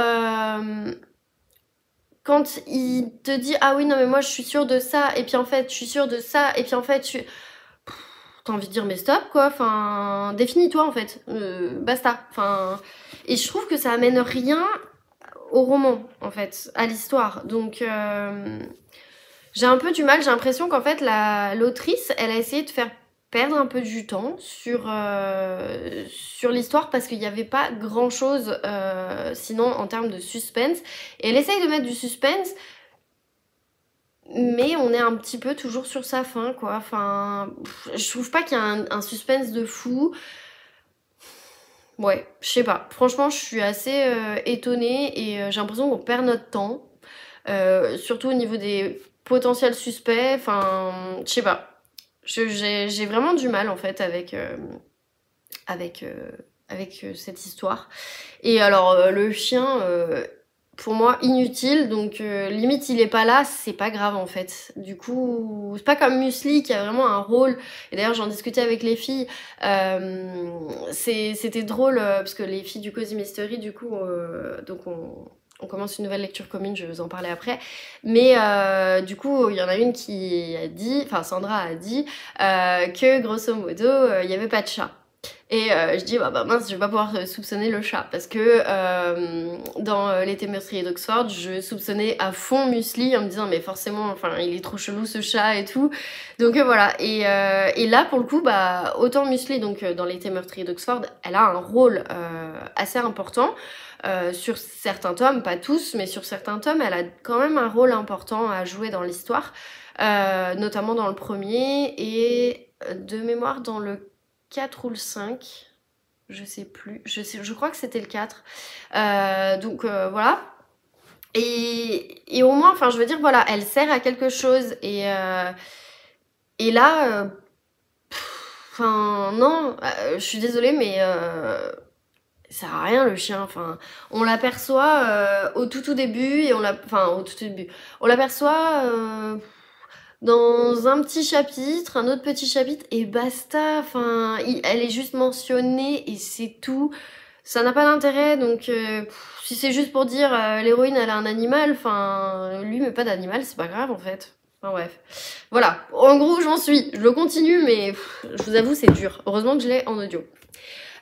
quand il te dit ah oui non mais moi je suis sûre de ça et puis en fait je suis sûre de ça et puis en fait t'as envie de dire mais stop quoi, enfin définis-toi en fait, basta, enfin, et je trouve que ça amène rien au roman en fait, à l'histoire, donc j'ai un peu du mal, j'ai l'impression qu'en fait l'autrice elle a essayé de faire perdre un peu du temps sur l'histoire parce qu'il n'y avait pas grand chose sinon en termes de suspense, et elle essaye de mettre du suspense mais on est un petit peu toujours sur sa fin quoi, enfin je trouve pas qu'il y a un suspense de fou. Ouais, je sais pas, franchement je suis assez étonnée et j'ai l'impression qu'on perd notre temps, surtout au niveau des potentiels suspects, enfin je sais pas. J'ai vraiment du mal en fait avec cette histoire. Et alors le chien, pour moi inutile, donc limite il est pas là, c'est pas grave en fait. Du coup, c'est pas comme Muesli qui a vraiment un rôle, et d'ailleurs j'en discutais avec les filles, c'était drôle parce que les filles du Cozy Mystery du coup, donc on commence une nouvelle lecture commune, je vais vous en parler après. Mais du coup, il y en a une qui a dit, enfin Sandra a dit, que grosso modo, il n'y avait pas de chat. Et je dis, bah mince, je vais pas pouvoir soupçonner le chat. Parce que dans l'été meurtrier d'Oxford, je soupçonnais à fond Muesli en me disant, mais forcément, enfin, il est trop chelou ce chat et tout. Donc voilà. Et là, pour le coup, bah, autant Muesli, donc dans l'été meurtrier d'Oxford, elle a un rôle assez important. Sur certains tomes, pas tous, mais sur certains tomes, elle a quand même un rôle important à jouer dans l'histoire, notamment dans le premier, et de mémoire dans le 4 ou le 5, je sais plus, je crois que c'était le 4, donc voilà. Et au moins, enfin je veux dire, voilà, elle sert à quelque chose, et là, enfin non, je suis désolée, mais ça sert à rien le chien, enfin on l'aperçoit au tout début, et on l'aperçoit dans un petit chapitre, un autre petit chapitre, et basta, enfin elle est juste mentionnée et c'est tout, ça n'a pas d'intérêt. Donc si c'est juste pour dire l'héroïne elle a un animal, enfin lui mais pas d'animal, c'est pas grave en fait. Enfin bref, voilà, en gros j'en suis, je le continue mais je vous avoue c'est dur, heureusement que je l'ai en audio.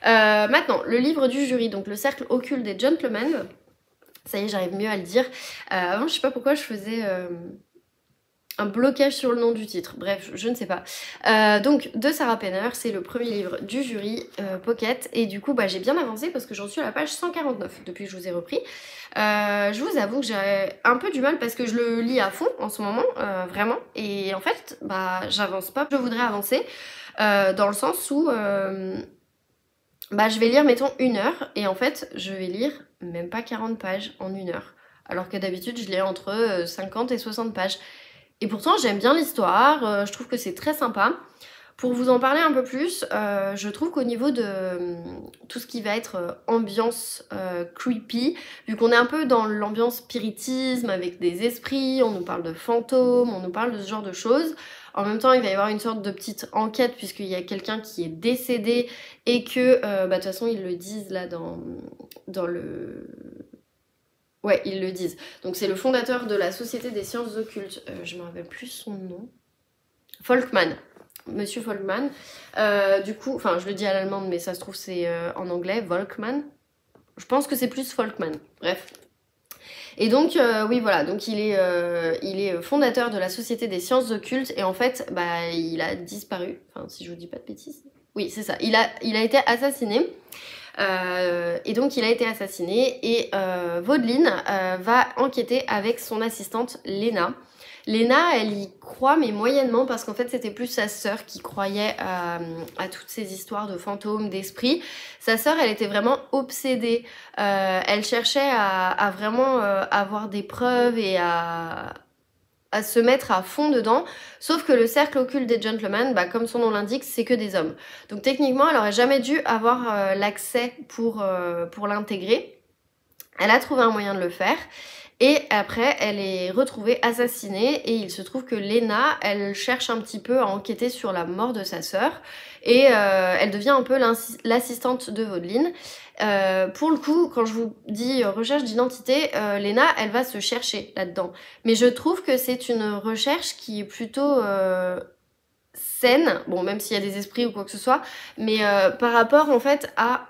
Maintenant, le livre du jury, donc le cercle occulte des gentlemen. Ça y est, j'arrive mieux à le dire. Avant, je sais pas pourquoi je faisais un blocage sur le nom du titre. Bref, je ne sais pas. Donc, de Sarah Penner, c'est le premier livre du jury Pocket. Et du coup, bah, j'ai bien avancé parce que j'en suis à la page 149 depuis que je vous ai repris. Je vous avoue que j'ai un peu du mal parce que je le lis à fond en ce moment, vraiment. Et en fait, bah, j'avance pas. Je voudrais avancer dans le sens où... bah, je vais lire, mettons, 1 heure, et en fait, je vais lire même pas 40 pages en 1 heure. Alors que d'habitude, je lis entre 50 et 60 pages. Et pourtant, j'aime bien l'histoire, je trouve que c'est très sympa. Pour vous en parler un peu plus, je trouve qu'au niveau de tout ce qui va être ambiance creepy, vu qu'on est un peu dans l'ambiance spiritisme, avec des esprits, on nous parle de fantômes, on nous parle de ce genre de choses. En même temps, il va y avoir une sorte de petite enquête puisqu'il y a quelqu'un qui est décédé et que, bah, de toute façon, ils le disent là dans le... Ouais, ils le disent. Donc c'est le fondateur de la Société des sciences occultes. Je me rappelle plus son nom. Folkman. Monsieur Folkman. Du coup, enfin, je le dis à l'allemande, mais ça se trouve c'est en anglais, Volkman. Je pense que c'est plus Folkman. Bref. Et donc, oui, voilà, donc il est fondateur de la Société des sciences occultes et en fait, bah, il a disparu, enfin, si je vous dis pas de bêtises. Oui, c'est ça, il a été assassiné. Et donc, il a été assassiné et Vaudeline va enquêter avec son assistante Léna. Léna, elle y croit, mais moyennement, parce qu'en fait, c'était plus sa sœur qui croyait à toutes ces histoires de fantômes, d'esprits. Sa sœur, elle était vraiment obsédée. Elle cherchait à vraiment avoir des preuves et à se mettre à fond dedans, sauf que le cercle occulte des gentlemen, bah, comme son nom l'indique, c'est que des hommes. Donc techniquement, elle aurait jamais dû avoir l'accès pour l'intégrer. Elle a trouvé un moyen de le faire. Et après, elle est retrouvée assassinée et il se trouve que Léna, elle cherche un petit peu à enquêter sur la mort de sa sœur et elle devient un peu l'assistante de Vaudeline. Pour le coup, quand je vous dis recherche d'identité, Léna, elle va se chercher là-dedans. Mais je trouve que c'est une recherche qui est plutôt saine, bon, même s'il y a des esprits ou quoi que ce soit, mais par rapport en fait à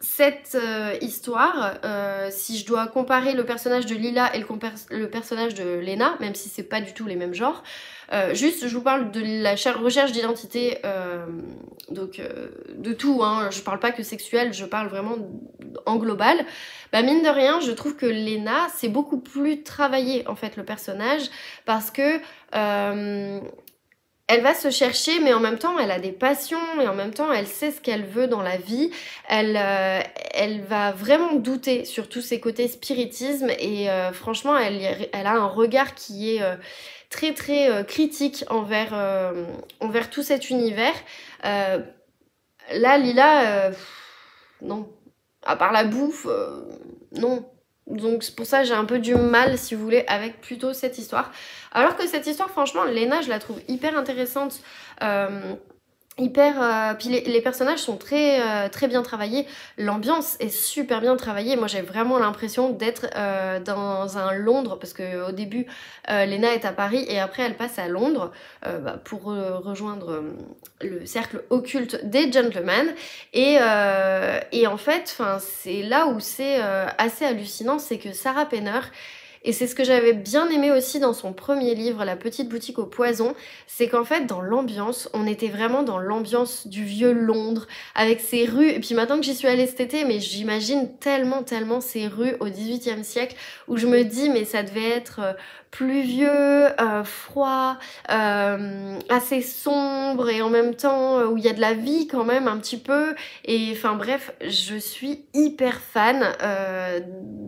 cette histoire, si je dois comparer le personnage de Lila et le personnage de Léna, même si c'est pas du tout les mêmes genres, juste je vous parle de la recherche d'identité, donc de tout, hein, je parle pas que sexuel, je parle vraiment en global. Bah mine de rien, je trouve que Léna, c'est beaucoup plus travaillé en fait le personnage, parce que elle va se chercher, mais en même temps, elle a des passions, et en même temps, elle sait ce qu'elle veut dans la vie. Elle va vraiment douter sur tous ses côtés spiritisme, et franchement, elle a un regard qui est très très critique envers tout cet univers. Là, Lila, non. À part la bouffe, non. Donc c'est pour ça que j'ai un peu du mal, si vous voulez, avec plutôt cette histoire. Alors que cette histoire, franchement, Léna, je la trouve hyper intéressante. Puis les personnages sont très bien travaillés, l'ambiance est super bien travaillée. Moi j'ai vraiment l'impression d'être dans un Londres, parce que au début Léna est à Paris et après elle passe à Londres pour rejoindre le cercle occulte des gentlemen et en fait c'est là où c'est assez hallucinant, c'est que Sarah Penner, et c'est ce que j'avais bien aimé aussi dans son premier livre, La petite boutique au poison, c'est qu'en fait dans l'ambiance, on était vraiment dans l'ambiance du vieux Londres, avec ces rues, et puis maintenant que j'y suis allée cet été, mais j'imagine tellement ces rues au XVIIIe siècle, où je me dis mais ça devait être pluvieux, froid, assez sombre, et en même temps où il y a de la vie quand même un petit peu, et enfin bref, je suis hyper fan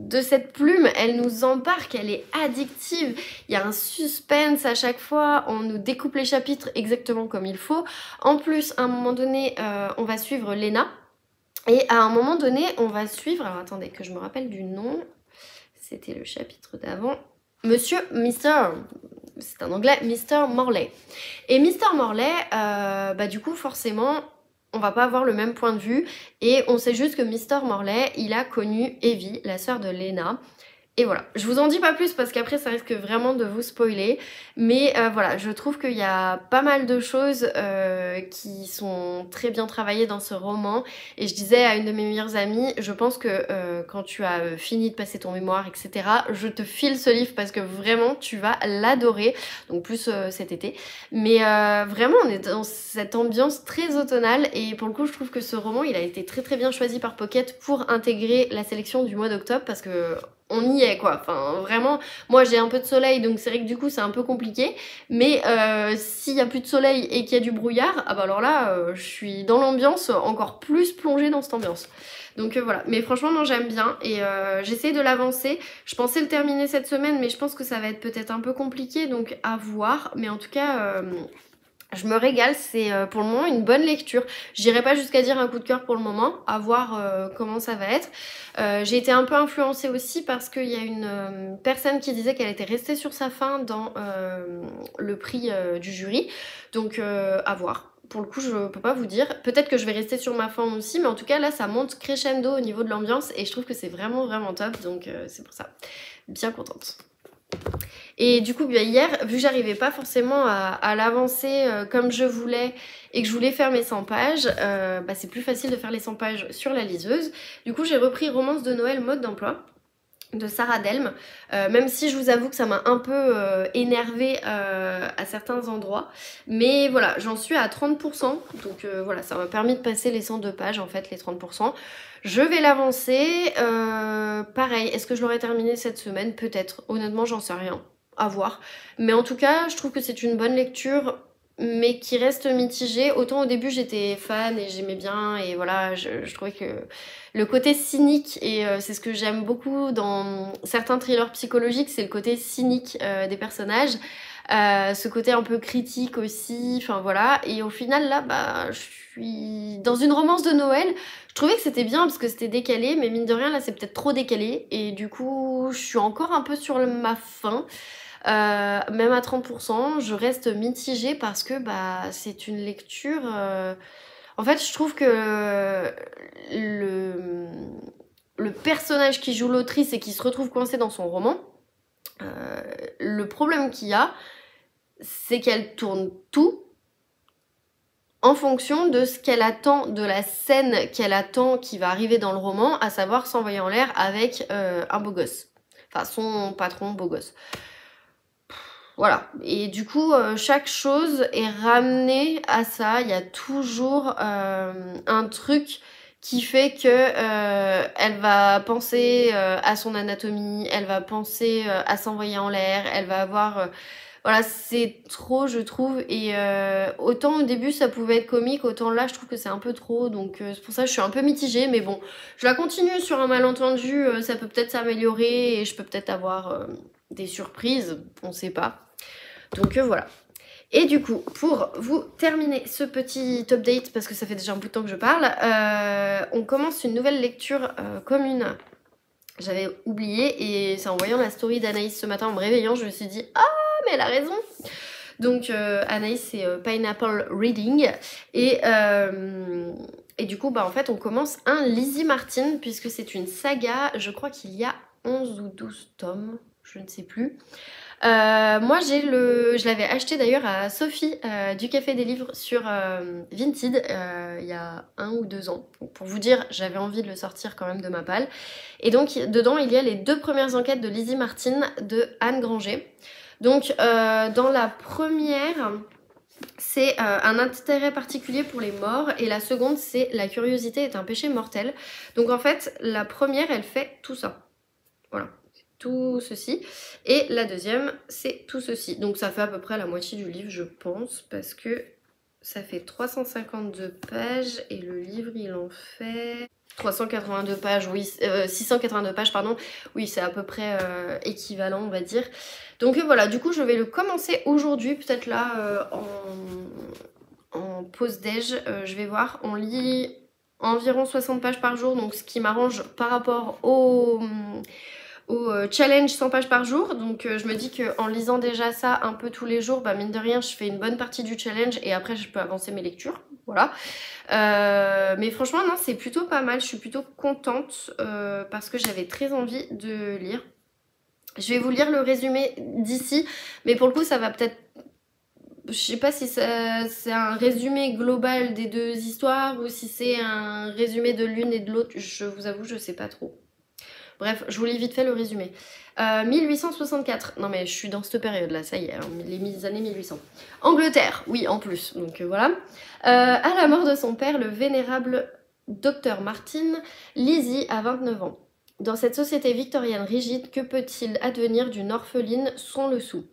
de cette plume, elle nous embarque, elle est addictive, il y a un suspense à chaque fois, on nous découpe les chapitres exactement comme il faut. En plus, à un moment donné, on va suivre Léna, et à un moment donné, on va suivre, alors attendez que je me rappelle du nom, c'était le chapitre d'avant, c'est un anglais, Mr. Morley. Et Mr. Morley, du coup, forcément, on va pas avoir le même point de vue, et on sait juste que Mr. Morley, il a connu Evie, la sœur de Léna. Et voilà, je vous en dis pas plus parce qu'après ça risque vraiment de vous spoiler, mais voilà, je trouve qu'il y a pas mal de choses qui sont très bien travaillées dans ce roman, et je disais à une de mes meilleures amies, je pense que quand tu as fini de passer ton mémoire, etc., je te file ce livre parce que vraiment tu vas l'adorer, donc plus cet été, mais vraiment on est dans cette ambiance très automnale, et pour le coup je trouve que ce roman il a été très bien choisi par Pocket pour intégrer la sélection du mois d'octobre, parce que on y est quoi, enfin vraiment, moi j'ai un peu de soleil donc c'est vrai que du coup c'est un peu compliqué, mais s'il y a plus de soleil et qu'il y a du brouillard, ah bah alors là je suis dans l'ambiance, encore plus plongée dans cette ambiance. Donc voilà, mais franchement non, j'aime bien, et j'essaie de l'avancer. Je pensais le terminer cette semaine, mais je pense que ça va être peut-être un peu compliqué, donc à voir, mais en tout cas je me régale, c'est pour le moment une bonne lecture. J'irai pas jusqu'à dire un coup de cœur pour le moment, à voir comment ça va être. J'ai été un peu influencée aussi parce qu'il y a une personne qui disait qu'elle était restée sur sa faim dans le prix du jury, donc à voir. Pour le coup, je peux pas vous dire. Peut-être que je vais rester sur ma faim aussi, mais en tout cas là, ça monte crescendo au niveau de l'ambiance, et je trouve que c'est vraiment top, donc c'est pour ça. Bien contente. Et du coup hier, vu que j'arrivais pas forcément à l'avancer comme je voulais, et que je voulais faire mes 100 pages, c'est plus facile de faire les 100 pages sur la liseuse. Du coup j'ai repris Romance de Noël mode d'emploi, de Sarah Delme, même si je vous avoue que ça m'a un peu énervée à certains endroits, mais voilà, j'en suis à 30%, donc voilà, ça m'a permis de passer les 102 pages en fait, les 30%. Je vais l'avancer, pareil, est-ce que je l'aurais terminé cette semaine? Peut-être, honnêtement j'en sais rien, à voir, mais en tout cas je trouve que c'est une bonne lecture, mais qui reste mitigée. Autant au début j'étais fan et j'aimais bien, et voilà, je trouvais que le côté cynique, et c'est ce que j'aime beaucoup dans certains thrillers psychologiques, c'est le côté cynique des personnages, ce côté un peu critique aussi, enfin voilà. Et au final là, bah, je suis dans une romance de Noël. Je trouvais que c'était bien parce que c'était décalé, mais mine de rien là c'est peut-être trop décalé, et du coup je suis encore un peu sur ma faim. Même à 30%, je reste mitigée parce que bah, c'est une lecture... En fait, je trouve que le personnage qui joue l'autrice et qui se retrouve coincé dans son roman, le problème qu'il y a, c'est qu'elle tourne tout en fonction de ce qu'elle attend, de la scène qu'elle attend qui va arriver dans le roman, à savoir s'envoyer en l'air avec un beau gosse. Enfin, son patron beau gosse. Voilà, et du coup chaque chose est ramenée à ça. Il y a toujours un truc qui fait que elle va penser à son anatomie, elle va penser à s'envoyer en l'air, elle va avoir... voilà, c'est trop je trouve, et autant au début ça pouvait être comique, autant là je trouve que c'est un peu trop, donc c'est pour ça que je suis un peu mitigée, mais bon, je la continue sur un malentendu, ça peut peut-être s'améliorer et je peux peut-être avoir... des surprises, on sait pas. Donc voilà. Et du coup, pour vous terminer ce petit update, parce que ça fait déjà un bout de temps que je parle, on commence une nouvelle lecture commune. J'avais oublié, et c'est en voyant la story d'Anaïs ce matin en me réveillant, je me suis dit « Ah, mais elle a raison !» Donc Anaïs, c'est Pineapple Reading, et du coup, bah, en fait, on commence un Lizzie Martin, puisque c'est une saga, je crois qu'il y a 11 ou 12 tomes, je ne sais plus. Moi je l'avais acheté d'ailleurs à Sophie du Café des Livres sur Vinted il y a 1 ou 2 ans. Donc, pour vous dire, j'avais envie de le sortir quand même de ma palle. Et donc dedans il y a les 2 premières enquêtes de Lizzie Martin de Anne Granger. Donc dans la première, c'est un intérêt particulier pour les morts, et la seconde c'est la curiosité est un péché mortel. Donc en fait la première elle fait tout ça. Voilà. Tout ceci, et la deuxième c'est tout ceci, donc ça fait à peu près la moitié du livre je pense, parce que ça fait 352 pages et le livre il en fait 382 pages, oui, 682 pages pardon, oui c'est à peu près équivalent on va dire. Donc voilà, du coup je vais le commencer aujourd'hui, peut-être là en pause déj, je vais voir, on lit environ 60 pages par jour, donc ce qui m'arrange par rapport au challenge 100 pages par jour. Donc je me dis qu'en lisant déjà ça un peu tous les jours, bah mine de rien je fais une bonne partie du challenge et après je peux avancer mes lectures, voilà. Mais franchement non, c'est plutôt pas mal, je suis plutôt contente parce que j'avais très envie de lire. Je vais vous lire le résumé d'ici, mais pour le coup ça va peut-être... Je sais pas si c'est un résumé global des 2 histoires ou si c'est un résumé de l'une et de l'autre, je vous avoue je sais pas trop. Bref, je vous lis vite fait le résumé. 1864, non mais je suis dans cette période là, ça y est, hein, les années 1800. Angleterre, oui en plus, donc voilà. À la mort de son père, le vénérable Dr Martin, Lizzie a 29 ans. Dans cette société victorienne rigide, que peut-il advenir d'une orpheline sans le sou?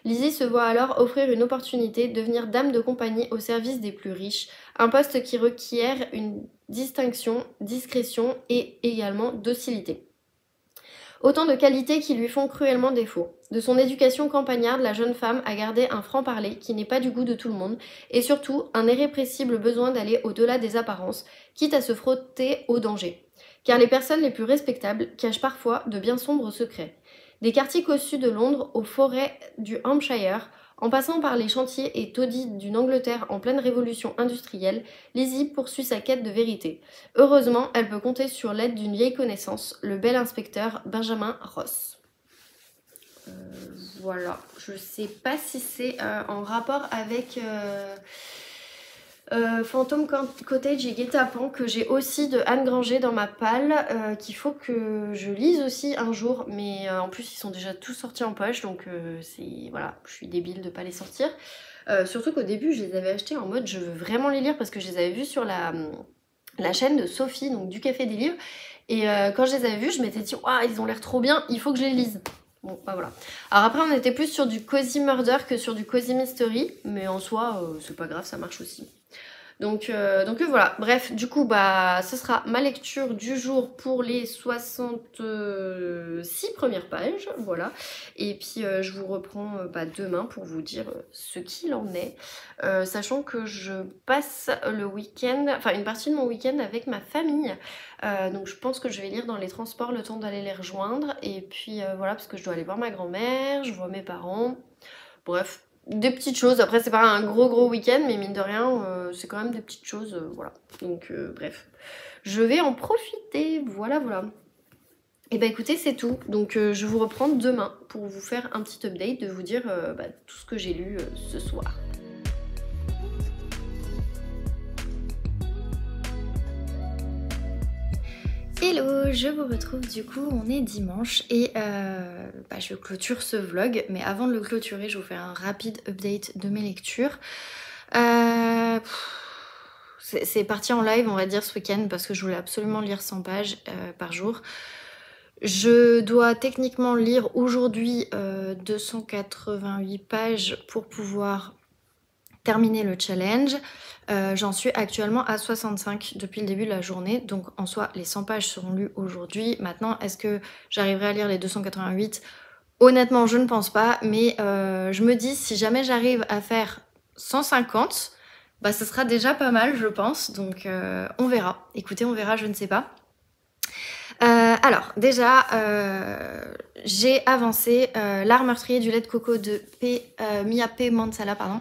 Lizzie se voit alors offrir une opportunité, devenir dame de compagnie au service des plus riches, un poste qui requiert une distinction, discrétion et également docilité. Autant de qualités qui lui font cruellement défaut. De son éducation campagnarde, la jeune femme a gardé un franc-parler qui n'est pas du goût de tout le monde, et surtout un irrépressible besoin d'aller au-delà des apparences, quitte à se frotter au danger. Car les personnes les plus respectables cachent parfois de bien sombres secrets. Des quartiers cossus de Londres aux forêts du Hampshire, en passant par les chantiers et taudis d'une Angleterre en pleine révolution industrielle, Lizzie poursuit sa quête de vérité. Heureusement, elle peut compter sur l'aide d'une vieille connaissance, le bel inspecteur Benjamin Ross. Voilà, je sais pas si c'est en rapport avec Phantom Cottage et Guet-apens que j'ai aussi de Anne Granger dans ma palle, qu'il faut que je lise aussi un jour, mais en plus ils sont déjà tous sortis en poche, donc voilà, je suis débile de pas les sortir. Surtout qu'au début je les avais achetés en mode je veux vraiment les lire parce que je les avais vus sur la chaîne de Sophie, donc du Café des Livres, et quand je les avais vus je m'étais dit waouh, ils ont l'air trop bien, il faut que je les lise. Bon, bah voilà. Alors après, on était plus sur du cozy murder que sur du cozy mystery, mais en soi, c'est pas grave, ça marche aussi. Donc voilà, bref, du coup, bah, ce sera ma lecture du jour pour les 66 premières pages, voilà. Et puis, je vous reprends demain pour vous dire ce qu'il en est, sachant que je passe le week-end, enfin une partie de mon week-end avec ma famille. Donc je pense que je vais lire dans les transports le temps d'aller les rejoindre. Et puis voilà, parce que je dois aller voir ma grand-mère, je vois mes parents, bref. Des petites choses, après c'est pas un gros week-end, mais mine de rien, c'est quand même des petites choses, voilà. Donc bref, je vais en profiter, voilà. Et bah écoutez, c'est tout. Donc je vous reprends demain pour vous faire un petit update, de vous dire tout ce que j'ai lu ce soir. Hello, je vous retrouve, du coup on est dimanche et je clôture ce vlog, mais avant de le clôturer je vous fais un rapide update de mes lectures. C'est parti en live on va dire ce week-end parce que je voulais absolument lire 100 pages par jour. Je dois techniquement lire aujourd'hui 288 pages pour pouvoir terminer le challenge. J'en suis actuellement à 65 depuis le début de la journée, donc en soi les 100 pages seront lues aujourd'hui. Maintenant, est-ce que j'arriverai à lire les 288? Honnêtement je ne pense pas, mais je me dis si jamais j'arrive à faire 150, bah ce sera déjà pas mal je pense, donc on verra. Écoutez, on verra, je ne sais pas. Alors déjà j'ai avancé L'art meurtrier du lait de coco de Mia P. Mansala, pardon,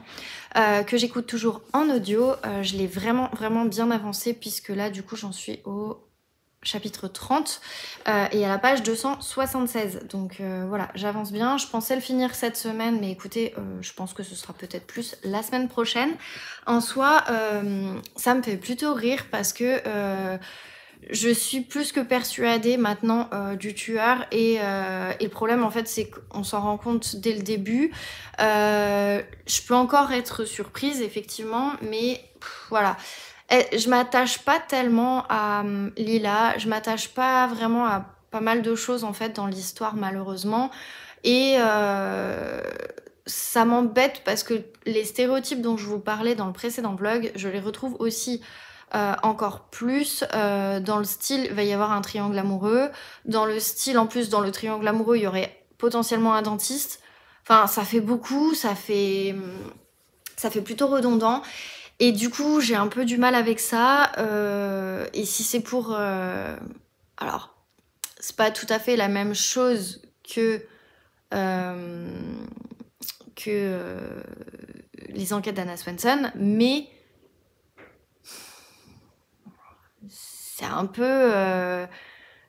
que j'écoute toujours en audio. Je l'ai vraiment bien avancé puisque là du coup j'en suis au chapitre 30 et à la page 276, donc voilà, j'avance bien. Je pensais le finir cette semaine, mais écoutez, je pense que ce sera peut-être plus la semaine prochaine. En soi ça me fait plutôt rire parce que je suis plus que persuadée maintenant du tueur et le problème en fait c'est qu'on s'en rend compte dès le début. Je peux encore être surprise effectivement, mais voilà. Je m'attache pas tellement à Lila, je m'attache pas vraiment à pas mal de choses en fait dans l'histoire malheureusement, et ça m'embête parce que les stéréotypes dont je vous parlais dans le précédent vlog, je les retrouve aussi encore plus dans le style. Il va y avoir un triangle amoureux, dans le style en plus dans le triangle amoureux il y aurait potentiellement un dentiste, enfin ça fait beaucoup, ça fait plutôt redondant. Et du coup, j'ai un peu du mal avec ça. Et si c'est pour... Alors, c'est pas tout à fait la même chose que les enquêtes d'Anna Swenson, mais c'est un peu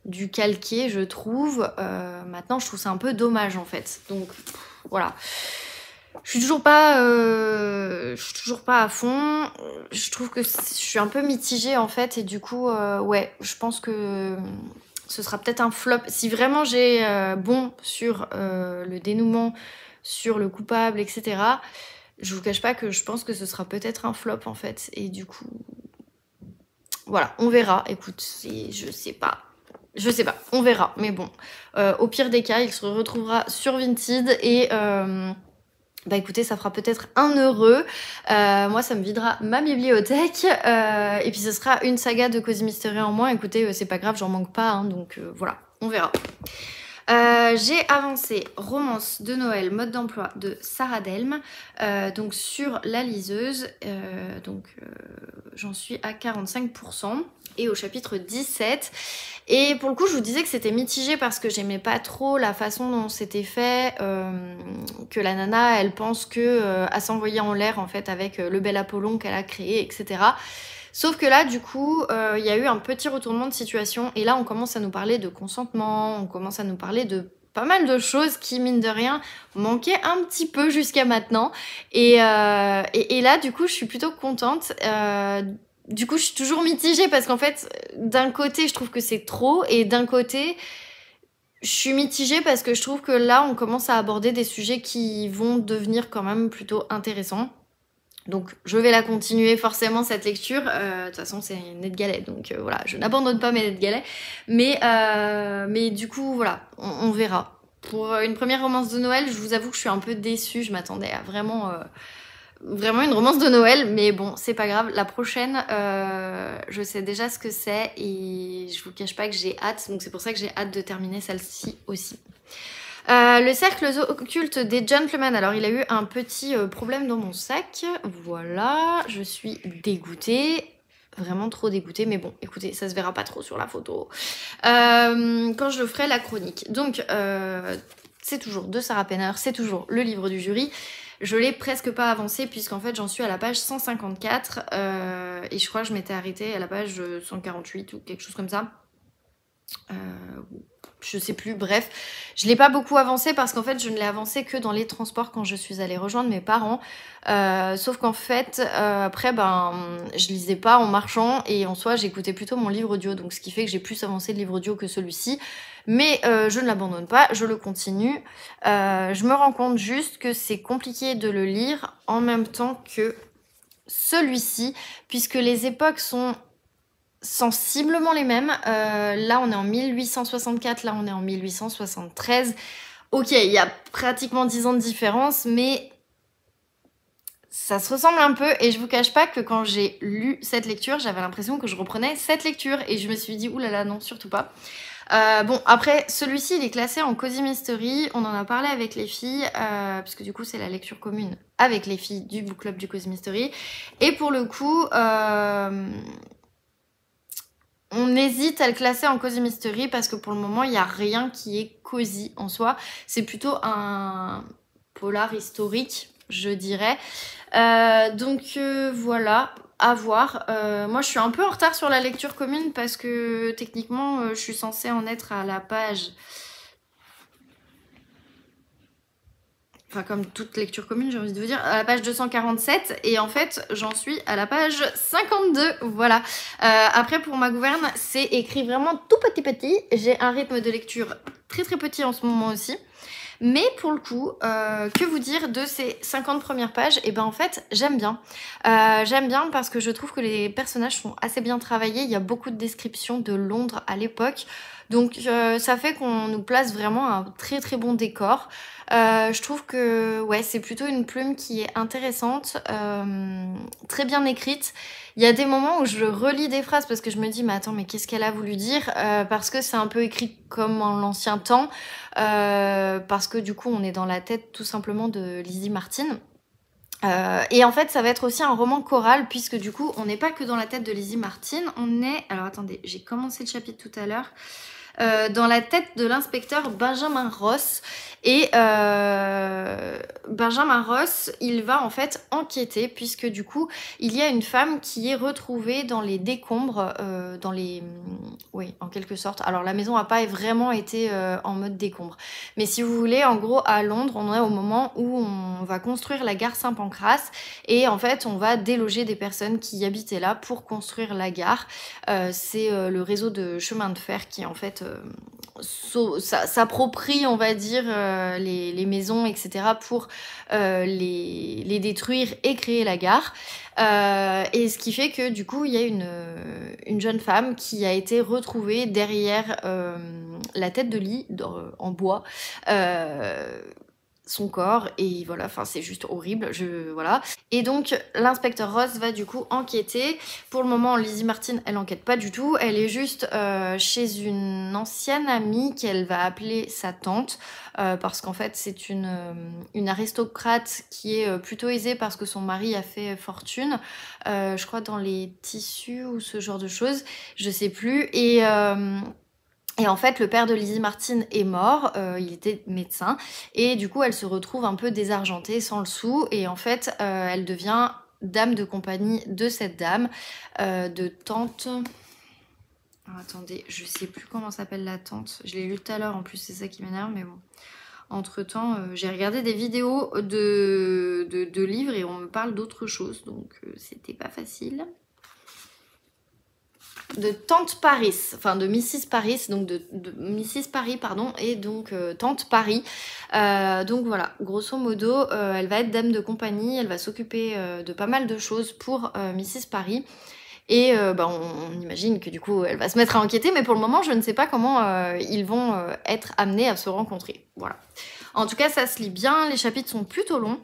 du calqué, je trouve. Maintenant, je trouve ça un peu dommage, en fait. Donc, voilà. Je suis toujours pas à fond. Je trouve que je suis un peu mitigée en fait, et du coup ouais, je pense que ce sera peut-être un flop. Si vraiment j'ai bon sur le dénouement, sur le coupable, etc., je vous cache pas que je pense que ce sera peut-être un flop en fait, et du coup voilà, on verra. Écoute, je sais pas, on verra, mais bon, au pire des cas il se retrouvera sur Vinted et bah écoutez, ça fera peut-être un heureux. Moi, ça me videra ma bibliothèque. Et puis ce sera une saga de Cozy Mystery en moins. Écoutez, c'est pas grave, j'en manque pas. Hein, donc voilà, on verra. J'ai avancé Romance de Noël, mode d'emploi de Sarah Delme, donc sur la liseuse. J'en suis à 45% et au chapitre 17. Et pour le coup, je vous disais que c'était mitigé parce que j'aimais pas trop la façon dont c'était fait, que la nana, elle pense que à s'envoyer en l'air en fait avec le bel Apollon qu'elle a créé, etc. Sauf que là, du coup, il y a eu un petit retournement de situation et là, on commence à nous parler de consentement, on commence à nous parler de pas mal de choses qui, mine de rien, manquaient un petit peu jusqu'à maintenant. Et là, du coup, je suis plutôt contente. Du coup, je suis toujours mitigée parce qu'en fait, d'un côté, je trouve que c'est trop, et d'un côté, je suis mitigée parce que je trouve que là, on commence à aborder des sujets qui vont devenir quand même plutôt intéressants. Donc, je vais la continuer forcément, cette lecture. De toute façon, c'est une Ned Gallet, donc voilà, je n'abandonne pas mes Ned Gallet. Mais du coup, voilà, on verra. Pour une première romance de Noël, je vous avoue que je suis un peu déçue. Je m'attendais à vraiment une romance de Noël, mais bon, c'est pas grave. La prochaine, je sais déjà ce que c'est et je vous cache pas que j'ai hâte. Donc c'est pour ça que j'ai hâte de terminer celle-ci aussi. Le cercle occulte des gentlemen. Alors il a eu un petit problème dans mon sac. Voilà, je suis dégoûtée. Vraiment trop dégoûtée, mais bon, écoutez, ça se verra pas trop sur la photo. Quand je ferai la chronique. Donc, c'est toujours de Sarah Penner, c'est toujours le livre du jury. Je l'ai presque pas avancé puisqu'en fait j'en suis à la page 154 et je crois que je m'étais arrêtée à la page 148 ou quelque chose comme ça. Je sais plus, bref. Je l'ai pas beaucoup avancé parce qu'en fait je ne l'ai avancé que dans les transports quand je suis allée rejoindre mes parents. Sauf qu'en fait, après, je lisais pas en marchant et en soi j'écoutais plutôt mon livre audio. Donc ce qui fait que j'ai plus avancé de livre audio que celui-ci. Mais je ne l'abandonne pas, je le continue. Je me rends compte juste que c'est compliqué de le lire en même temps que celui-ci, puisque les époques sont sensiblement les mêmes. Là, on est en 1864, là, on est en 1873. Ok, il y a pratiquement 10 ans de différence, mais ça se ressemble un peu. Et je vous cache pas que quand j'ai lu cette lecture, j'avais l'impression que je reprenais cette lecture. Et je me suis dit, oulala, non, surtout pas. Bon, après, celui-ci, il est classé en Cozy Mystery. On en a parlé avec les filles, puisque du coup, c'est la lecture commune avec les filles du book club du Cozy Mystery. Et pour le coup, on hésite à le classer en Cozy Mystery parce que pour le moment, il n'y a rien qui est cosy en soi. C'est plutôt un polar historique, je dirais. Donc voilà, à voir. Moi, je suis un peu en retard sur la lecture commune parce que techniquement, je suis censée en être à la page... Enfin, comme toute lecture commune, j'ai envie de vous dire, à la page 247. Et en fait, j'en suis à la page 52. Voilà. Après, pour ma gouverne, c'est écrit vraiment tout petit. J'ai un rythme de lecture très petit en ce moment aussi. Mais pour le coup, que vous dire de ces 50 premières pages? Et ben en fait, j'aime bien. J'aime bien parce que je trouve que les personnages sont assez bien travaillés. Il y a beaucoup de descriptions de Londres à l'époque. Donc ça fait qu'on nous place vraiment un très bon décor. Je trouve que ouais, c'est plutôt une plume qui est intéressante, très bien écrite. Il y a des moments où je relis des phrases parce que je me dis mais attends, mais qu'est-ce qu'elle a voulu dire, parce que c'est un peu écrit comme en l'ancien temps, parce que du coup on est dans la tête tout simplement de Lizzie Martin. Et en fait ça va être aussi un roman choral puisque du coup on n'est pas que dans la tête de Lizzie Martin, on est... Alors attendez, j'ai commencé le chapitre tout à l'heure. Dans la tête de l'inspecteur Benjamin Ross. Et Benjamin Ross, il va en fait enquêter puisque du coup, il y a une femme qui est retrouvée dans les décombres, oui, en quelque sorte. Alors la maison n'a pas vraiment été en mode décombre. Mais si vous voulez, en gros, à Londres, on est au moment où on va construire la gare Saint-Pancras et en fait, on va déloger des personnes qui habitaient là pour construire la gare. C'est le réseau de chemin de fer qui en fait s'approprie, on va dire, les maisons, etc. pour les détruire et créer la gare. Et ce qui fait que du coup, il y a une jeune femme qui a été retrouvée derrière la tête de lit en bois. Son corps et voilà, enfin c'est juste horrible, voilà. Et donc l'inspecteur Ross va du coup enquêter. Pour le moment, Lizzie Martin, elle enquête pas du tout, elle est juste chez une ancienne amie qu'elle va appeler sa tante, parce qu'en fait c'est une aristocrate qui est plutôt aisée parce que son mari a fait fortune, je crois dans les tissus ou ce genre de choses, je sais plus. Et en fait, le père de Lizzie Martin est mort, il était médecin, et du coup, elle se retrouve un peu désargentée, sans le sou, et en fait, elle devient dame de compagnie de cette dame, de tante... Alors attendez, je sais plus comment s'appelle la tante. Je l'ai lu tout à l'heure en plus, c'est ça qui m'énerve, mais bon. Entre temps, j'ai regardé des vidéos de livres et on me parle d'autre chose, donc c'était pas facile. De Tante Paris, enfin de Mrs Paris, donc de Mrs Paris, pardon, et donc Tante Paris. Donc voilà, grosso modo, elle va être dame de compagnie, elle va s'occuper de pas mal de choses pour Mrs Paris. Et on imagine que du coup elle va se mettre à enquêter, mais pour le moment je ne sais pas comment ils vont être amenés à se rencontrer. Voilà. En tout cas ça se lit bien, les chapitres sont plutôt longs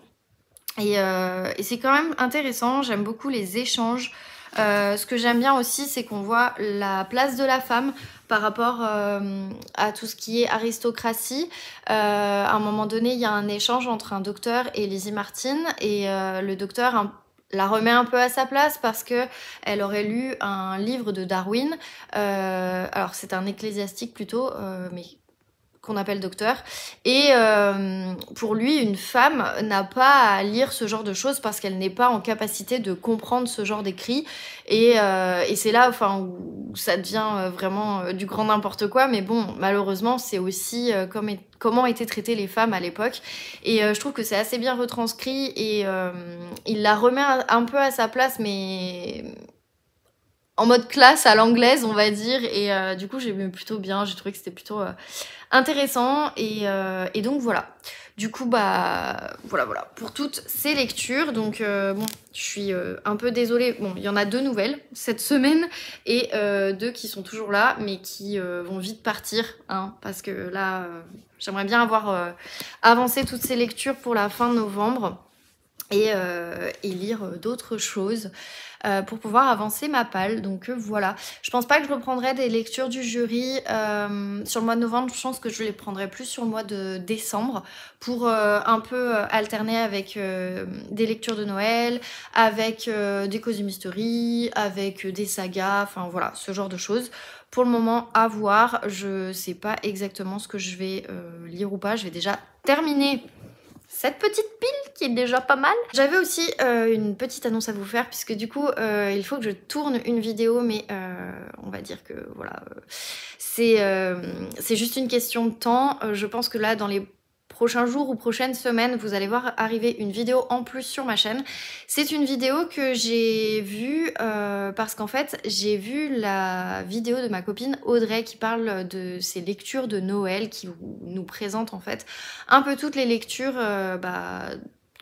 et c'est quand même intéressant, j'aime beaucoup les échanges. Ce que j'aime bien aussi c'est qu'on voit la place de la femme par rapport à tout ce qui est aristocratie. À un moment donné il y a un échange entre un docteur et Lizzie Martin et le docteur la remet un peu à sa place parce que elle aurait lu un livre de Darwin. Alors c'est un ecclésiastique plutôt, mais qu'on appelle docteur. Et pour lui, une femme n'a pas à lire ce genre de choses parce qu'elle n'est pas en capacité de comprendre ce genre d'écrit. Et c'est là où ça devient vraiment du grand n'importe quoi. Mais bon, malheureusement, c'est aussi comment étaient traitées les femmes à l'époque. Et je trouve que c'est assez bien retranscrit. Et il la remet un peu à sa place, mais en mode classe à l'anglaise, on va dire. Et du coup, j'aimais plutôt bien. J'ai trouvé que c'était plutôt intéressant. Et donc, voilà. Du coup, voilà pour toutes ces lectures. Donc, bon, je suis un peu désolée. Bon, il y en a 2 nouvelles cette semaine et 2 qui sont toujours là, mais qui vont vite partir, hein, parce que là, j'aimerais bien avoir avancé toutes ces lectures pour la fin de novembre et lire d'autres choses pour pouvoir avancer ma palle. Donc voilà, je pense pas que je reprendrai des lectures du jury sur le mois de novembre. Je pense que je les prendrai plus sur le mois de décembre pour un peu alterner avec des lectures de Noël, avec des Cozy Mystery, avec des sagas, enfin voilà, ce genre de choses. Pour le moment, à voir. Je sais pas exactement ce que je vais lire ou pas. Je vais déjà terminer cette petite pile qui est déjà pas mal. J'avais aussi une petite annonce à vous faire puisque du coup il faut que je tourne une vidéo, mais on va dire que voilà, c'est juste une question de temps. Je pense que là dans les prochains jours ou prochaines semaines, vous allez voir arriver une vidéo en plus sur ma chaîne. C'est une vidéo que j'ai vue parce qu'en fait, j'ai vu la vidéo de ma copine Audrey qui parle de ses lectures de Noël, qui nous présente en fait un peu toutes les lectures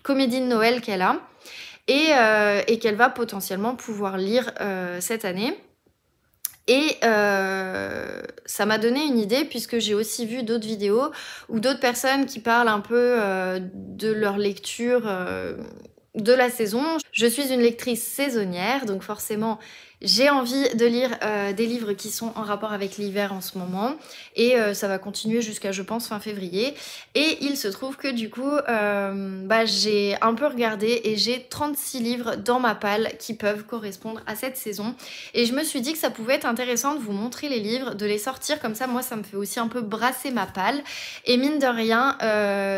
comédie de Noël qu'elle a et qu'elle va potentiellement pouvoir lire cette année. Et ça m'a donné une idée puisque j'ai aussi vu d'autres vidéos ou d'autres personnes qui parlent un peu de leur lecture de la saison. Je suis une lectrice saisonnière, donc forcément j'ai envie de lire des livres qui sont en rapport avec l'hiver en ce moment et ça va continuer jusqu'à je pense fin février. Et il se trouve que du coup j'ai un peu regardé et j'ai 36 livres dans ma palle qui peuvent correspondre à cette saison et je me suis dit que ça pouvait être intéressant de vous montrer les livres, de les sortir comme ça. Moi ça me fait aussi un peu brasser ma palle et mine de rien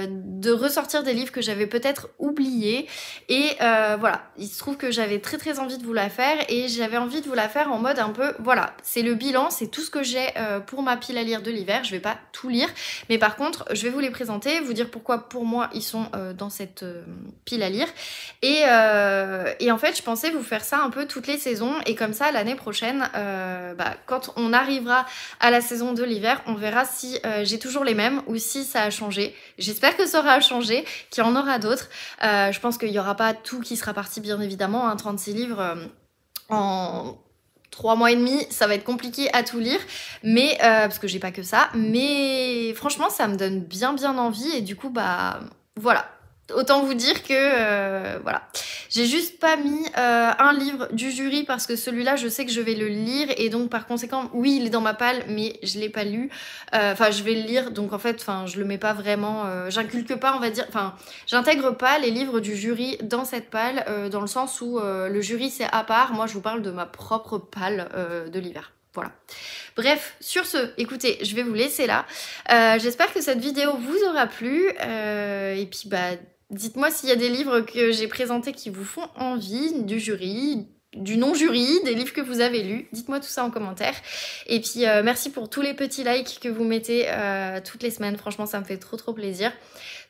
de ressortir des livres que j'avais peut-être oubliés. Et voilà, il se trouve que j'avais très très envie de vous la faire et j'avais envie de vous la faire en mode un peu, voilà, c'est le bilan, c'est tout ce que j'ai pour ma pile à lire de l'hiver. Je vais pas tout lire, mais par contre, je vais vous les présenter, vous dire pourquoi pour moi ils sont dans cette pile à lire. Et en fait, je pensais vous faire ça un peu toutes les saisons et comme ça, l'année prochaine, quand on arrivera à la saison de l'hiver, on verra si j'ai toujours les mêmes ou si ça a changé. J'espère que ça aura changé, qu'il y en aura d'autres. Je pense qu'il y aura pas tout qui sera parti bien évidemment, hein, 36 livres en 3 mois et demi, ça va être compliqué à tout lire, mais parce que j'ai pas que ça, mais franchement ça me donne bien envie et du coup voilà. Autant vous dire que voilà, j'ai juste pas mis un livre du jury parce que celui-là je sais que je vais le lire et donc par conséquent oui il est dans ma palle mais je l'ai pas lu, enfin je vais le lire donc en fait je le mets pas vraiment, j'inculque pas on va dire, enfin j'intègre pas les livres du jury dans cette palle dans le sens où le jury c'est à part, moi je vous parle de ma propre palle de l'hiver. Voilà. Bref, sur ce, écoutez, je vais vous laisser là. J'espère que cette vidéo vous aura plu. Et puis, dites-moi s'il y a des livres que j'ai présentés qui vous font envie, du jury, du non-jury, des livres que vous avez lus. Dites-moi tout ça en commentaire. Et puis merci pour tous les petits likes que vous mettez toutes les semaines. Franchement, ça me fait trop plaisir.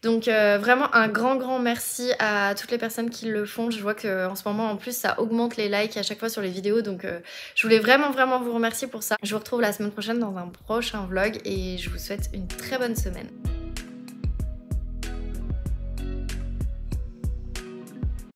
Donc vraiment un grand merci à toutes les personnes qui le font. Je vois qu'en ce moment en plus ça augmente les likes à chaque fois sur les vidéos. Donc je voulais vraiment vous remercier pour ça. Je vous retrouve la semaine prochaine dans un prochain vlog et je vous souhaite une très bonne semaine.